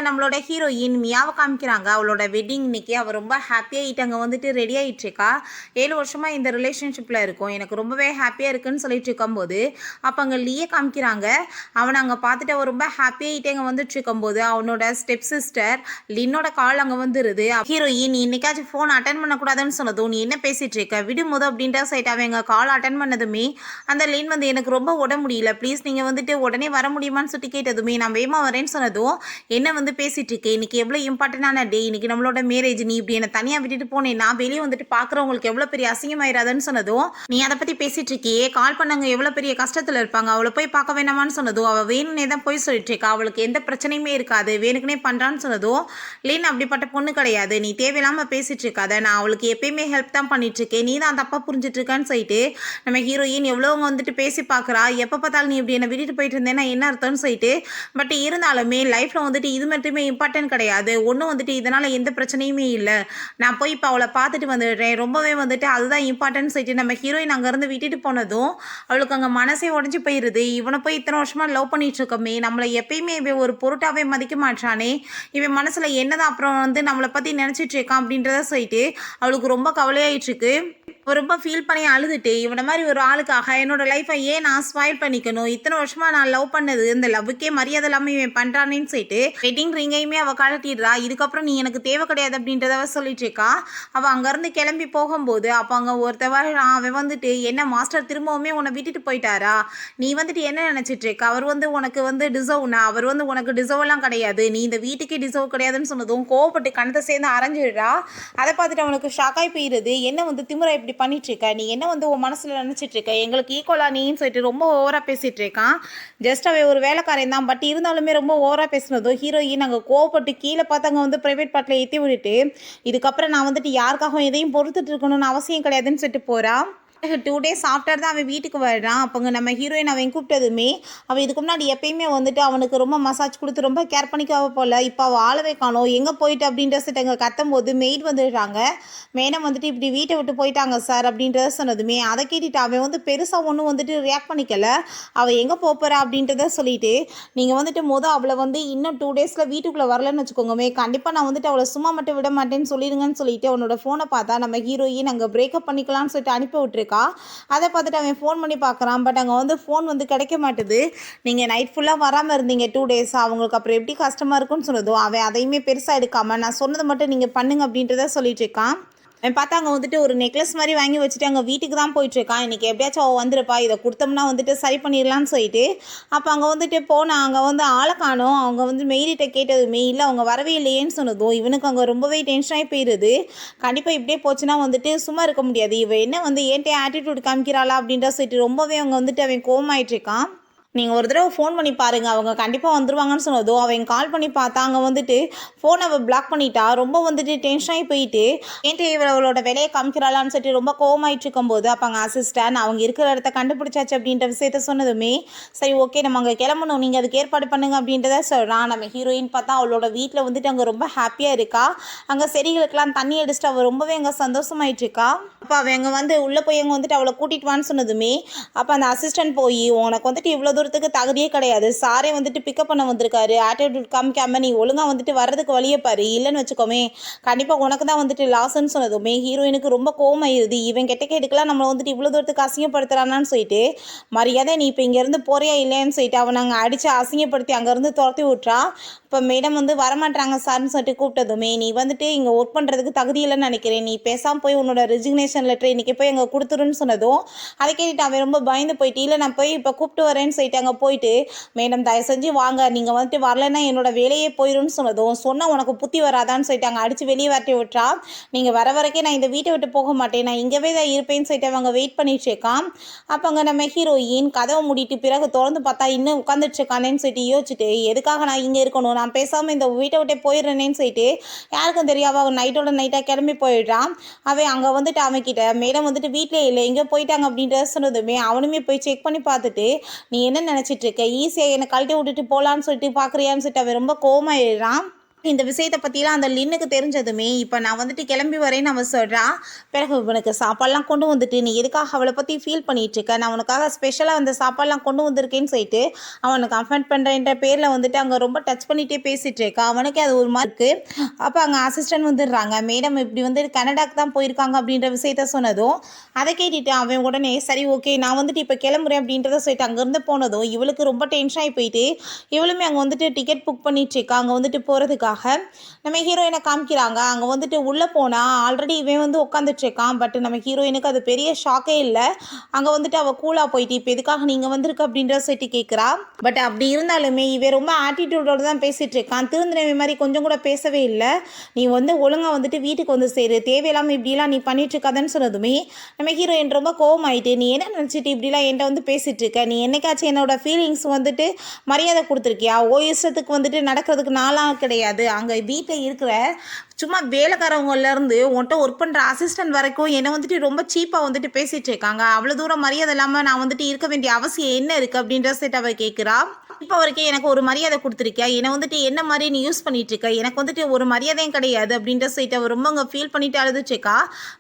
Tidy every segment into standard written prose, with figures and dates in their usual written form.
நம்மளோட ஹீரோயின் மியாவை காமிக்கிறாங்க. அவளோட வெட்டிங் இன்னைக்கு. அவள் ரொம்ப ஹாப்பியாகிட்டு அங்கே வந்துட்டு ரெடி ஆகிட்டு இருக்கா. 7 வருஷமாக இந்த ரிலேஷன்ஷிப்பில் இருக்கும். எனக்கு ரொம்பவே ஹாப்பியாக இருக்குன்னு சொல்லிட்டு இருக்கும்போது அப்போ அங்கே லீயே காமிக்கிறாங்க. அவனை அங்கே பார்த்துட்டு அவள் ரொம்ப ஹாப்பியாகிட்டு அங்கே வந்துட்டு இருக்கும்போது அவனோட ஸ்டெப் சிஸ்டர் லின்னோட கால் அங்கே வந்துடுது. ஹீரோயின் இன்னைக்காச்சும் ஃபோன் அட்டன் பண்ணக்கூடாதுன்னு சொன்னதும் நீ என்ன பேசிகிட்டு இருக்க விடும்போது அப்படின்ற சைட் அவன் எங்கள் கால் அட்டன் பண்ணதுமே அந்த லின் வந்து எனக்கு ரொம்ப உட முடியல, ப்ளீஸ் நீங்கள் வந்துட்டு உடனே வர முடியுமான்னு சொல்லி கேட்டதுமே நான் வேகமாக வரேன்னு சொன்னதும் என்ன வந்து பேசிட்டு இருக்கேன், இன்னைக்கு எவ்வளோ இம்பார்ட்டண்டான டே, இன்னைக்கு நம்மளோட மேரேஜ், நீ இப்படி என்னை தனியாக விட்டுட்டு போனேன், நான் வெளியே வந்துட்டு பார்க்குறவங்களுக்கு எவ்வளோ பெரிய அசிங்கமாயிராதுன்னு சொன்னதும் நீ அதை பற்றி பேசிட்டு இருக்கியே, கால் பண்ணவங்க எவ்வளோ பெரிய கஷ்டத்தில் இருப்பாங்க, அவளை போய் பார்க்க வேணாமான்னு சொன்னதும் அவள் வேணும்னே தான் போய் சொல்லிட்டு இருக்கா, அவளுக்கு எந்த பிரச்சனையுமே இருக்காது, வேணுக்குனே பண்ணுறான்னு சொன்னதும் லின் அப்படிப்பட்ட பொண்ணு கிடையாது, நீ தேவையில்லாமல் பேசிட்டு இருக்காத, நான் அவளுக்கு எப்பயுமே ஹெல்ப் தான் பண்ணிட்டு இருக்கேன், நீ தான் தப்பாக புரிஞ்சிட்டு இருக்கான்னு சொல்லிட்டு நம்ம ஹீரோயின் எவ்வளோங்க வந்துட்டு பேசி பார்க்குறா. எப்போ பார்த்தாலும் நீ இப்படி என்னை விட்டுட்டு போயிட்டு இருந்தேன்னா என்ன அர்த்தம்னு சொல்லிட்டு பட் இருந்தாலுமே லைஃப்பில் வந்துட்டு இது மட்டுமே இம்பார்ட்டன்ட் கிடையாது, ஒன்றும் வந்துட்டு இதனால் எந்த பிரச்சனையுமே இல்லை, நான் போய் இப்போ அவளை பார்த்துட்டு வந்துடுறேன், ரொம்பவே வந்துட்டு அதுதான் இம்பார்ட்டன்ட் சொல்லிட்டு நம்ம ஹீரோயின் அங்கேருந்து விட்டுட்டு போனதும் அவளுக்கு அங்கே மனசே உடஞ்சி போயிடுது. இவனை போய் இத்தனை வருஷமாக லவ் பண்ணிட்டு இருக்கோமே, நம்மளை எப்பயுமே இவன் ஒரு பொருட்டாவே மதிக்க மாட்டானே, இவன் மனசில் என்னதான் அப்புறம் வந்து நம்மளை பற்றி நினச்சிட்டு இருக்கான் அப்படின்றத சொல்லிட்டு அவளுக்கு ரொம்ப கவலையாயிட்டு இருக்கு. ரொம்ப ஃபீல் பண்ணி அழுதுட்டு இவனை மாதிரி ஒரு ஆளுக்காக என்னோட லைஃப்பை ஏன் நான் ஸ்பாயில் பண்ணிக்கணும், இத்தனை வருஷமாக நான் லவ் பண்ணது இந்த லவ்வுக்கே மரியாதை இல்லாமல் இவன் பண்ணுறானேன்னு சொல்லிட்டு வெட்டிங் ரிங்கையுமே அவள் கழட்டிடுறா. இதுக்கப்புறம் நீ எனக்கு தேவை கிடையாது அப்படின்றத சொல்லிட்டு இருக்கா. அவள் அங்கேருந்து கிளம்பி போகும்போது அப்போ அங்கே ஒருத்தவன் அவன் வந்துட்டு என்ன மாஸ்டர் திரும்பவுமே உன்னை விட்டுட்டு போயிட்டாரா, நீ வந்துட்டு என்ன நினச்சிட்டு இருக்க, அவர் வந்து உனக்கு வந்து டிசர்வ்னா, அவர் வந்து உனக்கு டிசர்வ்லாம் கிடையாது, நீ இந்த வீட்டுக்கே டிசர்வ் கிடையாதுன்னு சொன்னதும் கோவப்பட்டு கணத்தை சேர்ந்து அரைஞ்சிடுறா. அதை பார்த்துட்டு அவனுக்கு ஷாக்காய் போயிடுது. என்ன வந்து திமுறை இப்படி பண்ணிட்டு இருக்க, நீ என்ன வந்து உன் மனசுல நினைச்சிட்டு இருக்க, எங்களுக்கு ஈக்குவலா நீன்னு சொல்லிட்டு ரொம்ப ஓவரா பேசிட்டு இருக்கான். ஜஸ்ட் அவன் ஒரு வேலைக்காரன் தான், பட் இருந்தாலுமே ரொம்ப ஓவரா பேசினதும் ஹீரோயின் அங்கே கோவப்பட்டு கீழே பார்த்து அங்கே வந்து பிரைவேட் பார்ட்டில் ஏற்றி விட்டுட்டு இதுக்கப்புறம் நான் வந்துட்டு யாருக்காகவும் எதையும் பொறுத்துட்டு இருக்கணும்னு அவசியம் கிடையாதுன்னு சொல்லிட்டு போறா. 2 days ஆஃப்டர் தான் அவன் வீட்டுக்கு வர்றான். அப்போங்க நம்ம ஹீரோயின் அவன் கூப்பிட்டதுமே அவன் இதுக்கு முன்னாடி எப்பயுமே வந்துட்டு அவனுக்கு ரொம்ப மசாஜ் கொடுத்து ரொம்ப கேர் பண்ணிக்காவ போல, இப்போ அவள் ஆளவே காணோம், எங்கே போயிட்டு அப்படின்றத அங்கே கத்தும் போது மெய்ட் வந்துடுறாங்க. மேடம் வந்துட்டு இப்படி வீட்டை விட்டு போயிட்டாங்க சார் அப்படின்றத சொன்னதுமே அதை கேட்டுட்டு அவன் வந்து பெருசாக ஒன்றும் வந்துட்டு ரியாக்ட் பண்ணிக்கல. அவள் எங்கே போகிறா அப்படின்றத சொல்லிட்டு நீங்கள் வந்துட்டு அவளை வந்து இன்னும் 2 days வீட்டுக்குள்ளே வரலன்னு வச்சுக்கோங்கமே, கண்டிப்பாக நான் வந்துட்டு அவளை சும்மா மட்டும் விட மாட்டேன்னு சொல்லிடுங்கன்னு சொல்லிட்டு அவனோட ஃபோனை பார்த்தா நம்ம ஹீரோயின் அங்கே பிரேக்கப் பண்ணிக்கலாம்னு சொல்லிட்டு அனுப்பி விட்டுருக்கா. அதை பார்த்துட்டு அவன் ஃபோன் பண்ணி பார்க்குறான். பட் அங்கே வந்து ஃபோன் வந்து கிடைக்க மாட்டுது. நீங்கள் நைட் ஃபுல்லாக வராமல் இருந்தீங்க 2 days, அவங்களுக்கு அப்புறம் எப்படி கஷ்டமாக இருக்குன்னு சொன்னதும் அவன் அதையுமே பெருசாக எடுக்காமல் நான் சொன்னது மட்டும் நீங்கள் பண்ணுங்க அப்படின்றத சொல்லிட்டு இருக்கான். அவன் பார்த்தா அங்கே வந்துட்டு ஒரு நெக்லஸ் மாதிரி வாங்கி வச்சுட்டு அங்கே வீட்டுக்கு தான் போயிட்டுருக்கான். இன்றைக்கி எப்படியாச்சும் அவள் வந்துருப்பா, இதை கொடுத்தோம்னா வந்துட்டு சரி பண்ணிடலான்னு சொல்லிட்டு அப்போ அங்கே வந்துட்டு போனால் அங்கே வந்து ஆளை காணோம். அவங்க வந்து மெய்டிட்ட கேட்டதுமே இல்லை அவங்க வரவே இல்லையேன்னு சொன்னதும் இவனுக்கு அங்கே ரொம்பவே டென்ஷனாகி போயிடுது. கண்டிப்பாக இப்படியே போச்சுன்னா வந்துட்டு சும்மா இருக்க முடியாது, இவன் என்ன வந்து ஏன்ட்டே ஆட்டிடியூட் காமிக்கிறாளா அப்படின்ற சொல்லிட்டு ரொம்பவே அவங்க வந்துட்டு அவன் கோவமாயிட்டு இருக்கான். நீங்கள் ஒரு தடவை ஃபோன் பண்ணி பாருங்கள், அவங்க கண்டிப்பாக வந்துடுவாங்கன்னு சொன்னதோ அவங்க கால் பண்ணி பார்த்தா அங்கே வந்துட்டு ஃபோனை அவள் பிளாக் பண்ணிட்டா. ரொம்ப வந்துட்டு டென்ஷனாகி போயிட்டு ஏன்ட்டு அவளோட வேலையை காமிக்கிறாளான்னு சொல்லிட்டு ரொம்ப கோவமாயிட்டு இருக்கும்போது அப்போ அங்கே அசிஸ்டன்ட் அவங்க இருக்கிற இடத்த கண்டுபிடிச்சாச்சு அப்படின்ற விஷயத்த சொன்னதுமே சரி ஓகே நம்ம அங்கே கிளம்பணும், நீங்கள் அதுக்கு ஏற்பாடு பண்ணுங்க அப்படின்றத சொல்கிறான். நம்ம ஹீரோயின் பார்த்தா அவளோட வீட்டில் வந்துட்டு அங்கே ரொம்ப ஹாப்பியாக இருக்கா. அங்கே செடிகளுக்கெல்லாம் தண்ணி அடிச்சுட்டு அவள் ரொம்பவே அங்கே சந்தோஷமாயிட்டு இருக்கா. அப்போ அவள் அங்கே வந்து உள்ளே போய் அங்கே வந்துட்டு அவளை கூட்டிகிட்டு வான்னு சொன்னதுமே அப்போ அந்த அசிஸ்டன்ட் போய் உனக்கு வந்துட்டு இவ்வளோ தூரத்துக்கு தகுதியே கிடையாது, சாரே வந்துட்டு பிக்கப் பண்ண வந்திருக்காரு, ஆட்டிடியூட் காமிக்காம நீ ஒழுங்காக வந்துட்டு வர்றதுக்கு வழியே பாரு, இல்லைன்னு வச்சுக்கோமே கண்டிப்பாக உனக்கு தான் வந்துட்டு லாஸ்ன்னு சொன்னதுமே ஹீரோயினுக்கு ரொம்ப கோவமாயிருது. இவன் கெட்ட கேட்டுக்கெல்லாம் நம்மளை வந்துட்டு இவ்வளோ தூரத்துக்கு அசிங்கப்படுத்துறானான்னு சொல்லிட்டு மரியாதை நீ இப்போ இங்கேருந்து போறியா இல்லையான்னு சொல்லிட்டு அவனை அங்கே அடித்து அசிங்கப்படுத்தி அங்கேருந்து துரத்தி விட்றா. இப்போ மேடம் வந்து வரமாட்டாங்க சார்னு சொல்லிட்டு கூப்பிட்டதுமே நீ வந்துட்டு இங்கே ஒர்க் பண்ணுறதுக்கு தகுதி இல்லைன்னு நினைக்கிறேன், நீ பேசாமல் போய் உன்னோட ரெசிக்னேஷன் லெட்டர் இன்றைக்கி போய் அங்கே கொடுத்துருன்னு சொன்னதும் அதை கேட்டுட்டு அவன் ரொம்ப பயந்து போயிட்டு இல்லை நான் போய் இப்போ கூப்பிட்டு வரேன்னு சொல்லிட்டு அங்கே போயிட்டு மேடம் தயவு செஞ்சு வாங்க, நீங்கள் வந்துட்டு வரலைன்னா என்னோட வேலையே போயிடும்னு சொன்னதும் சொன்னால் உனக்கு புத்தி வராதான்னு சொல்லிட்டு அங்கே அடித்து வெளியே வரட்டி விட்றா. நீங்கள் வர வரைக்கும் நான் இந்த வீட்டை விட்டு போக மாட்டேன், நான் இங்கேவே தான் இருப்பேன்னு சொல்லிட்டு அவங்க வெயிட் பண்ணிட்டு இருக்கான். அப்போ அங்கே நம்ம ஹீரோயின் கதவை மூடிட்டு பிறகு திறந்து பார்த்தா இன்னும் உட்காந்துட்டு இருக்கானேன்னு சொல்லிட்டு யோசிச்சுட்டு எதுக்காக நான் இங்கே இருக்கணும், நான் பேசாமல் இந்த வீட்டை விட்டே போயிடுறேன்னு சொல்லிட்டு யாருக்கும் தெரியாம அவன் நைட்டோட நைட்டாக கிளம்பி போயிடுறான். அவன் அங்கே வந்துட்டு அவன்கிட்ட மேடம் வந்துட்டு வீட்டிலே இல்லை எங்கே போயிட்டாங்க அப்படின்றத சொன்னதுமே அவனுமே போய் செக் பண்ணி பார்த்துட்டு நீ என்ன நினச்சிட்டு இருக்க, ஈஸியாக என்னை கழட்டி விட்டுட்டு போகலான்னு சொல்லிட்டு பார்க்குறியான்னு சொல்லிட்டு அவன் ரொம்ப கோவமாயிடுறான். இந்த விஷயத்தை பற்றிலாம் அந்த லின்னுக்கு தெரிஞ்சதுமே இப்போ நான் வந்துட்டு கிளம்பி வரேன்னு அவன் சொல்கிறான். பிறகு இவனுக்கு சாப்பாடெலாம் கொண்டு வந்துட்டு நீ எதுக்காக அவளை பற்றி ஃபீல் பண்ணிகிட்டு இருக்க, நான் உனக்காக ஸ்பெஷலாக அந்த சாப்பாடெலாம் கொண்டு வந்திருக்கேன்னு சொல்லிட்டு அவனுக்கு கம்ஃபர்ட் பண்ணுறேன்ற பேரில் வந்துட்டு அங்கே ரொம்ப டச் பண்ணிகிட்டே பேசிகிட்டு இருக்கா. அவனுக்கே அது ஒரு மாதிரி இருக்குது. அப்போ அங்கே அசிஸ்டன்ட் வந்துடுறாங்க. மேடம் இப்படி வந்து கனடாக்கு தான் போயிருக்காங்க அப்படின்ற விஷயத்த சொன்னதும் அதை கேட்டுட்டு அவன் உடனே சரி ஓகே நான் வந்துட்டு இப்போ கிளம்புறேன் அப்படின்றத சொல்லிட்டு அங்கேருந்து போனதும் இவளுக்கு ரொம்ப டென்ஷன் ஆகி போயிட்டு இவளுமே அங்கே வந்துட்டு டிக்கெட் புக் பண்ணிட்டு இருக்கா அங்கே வந்துட்டு போகிறதுக்காக. நம்ம ஹீரோயினை காமிக்கிறாங்க. அங்கே வந்துட்டு உள்ளே போனால் ஆல்ரெடி இவன் வந்து உட்காந்துட்டு இருக்கான். பட் நம்ம ஹீரோயினுக்கு அது பெரிய ஷாக்கே இல்லை. அங்கே வந்துட்டு அவள் கூலாக போயிட்டு இப்போ எதுக்காக நீங்கள் வந்திருக்க அப்படின்ற சொல்லிட்டு கேட்குறா. பட் அப்படி இருந்தாலுமே இவன் ரொம்ப ஆட்டிடியூடோடு தான் பேசிகிட்டு இருக்கான். திருந்தினவன் மாதிரி கொஞ்சம் கூட பேசவே இல்லை. நீ வந்து ஒழுங்காக வந்துட்டு வீட்டுக்கு வந்து சேரு, தேவையில்லாமல் இப்படிலாம் நீ பண்ணிட்டு இருக்காதன்னு சொன்னதுமே நம்ம ஹீரோயின் ரொம்ப கோவமாயிட்டு நீ என்ன நினச்சிட்டு இப்படிலாம் என்கிட்ட வந்து பேசிகிட்டு இருக்க, நீ என்னைக்காச்சும் என்னோட ஃபீலிங்ஸ் வந்துட்டு மரியாதை கொடுத்துருக்கியா, ஓ இஷ்டத்துக்கு வந்துட்டு நடக்கிறதுக்கு நாளாக கிடையாது. அங்கே வீட்டில் இருக்கிற சும்மா வேலைக்காரவங்கலேருந்து உன்ட்ட ஒர்க் பண்ணுற அசிஸ்டன்ட் வரைக்கும் என்னை வந்துட்டு ரொம்ப சீப்பாக வந்துட்டு பேசிகிட்டு இருக்காங்க. அவ்வளோ தூரம் மரியாதை இல்லாமல் நான் வந்துட்டு இருக்க வேண்டிய அவசியம் என்ன இருக்குது அப்படின்ற செட் அவள் கேட்குறா. இப்போ வரைக்கும் எனக்கு ஒரு மரியாதை கொடுத்துருக்கியா, என்னை வந்துட்டு என்ன மாதிரி நீ யூஸ் பண்ணிட்டு இருக்க, எனக்கு வந்துட்டு ஒரு மரியாதையும் கிடையாது அப்படின்ற சைட்டை அவள் ரொம்ப அங்கே ஃபீல் பண்ணிட்டு அழுதுச்சேக்கா.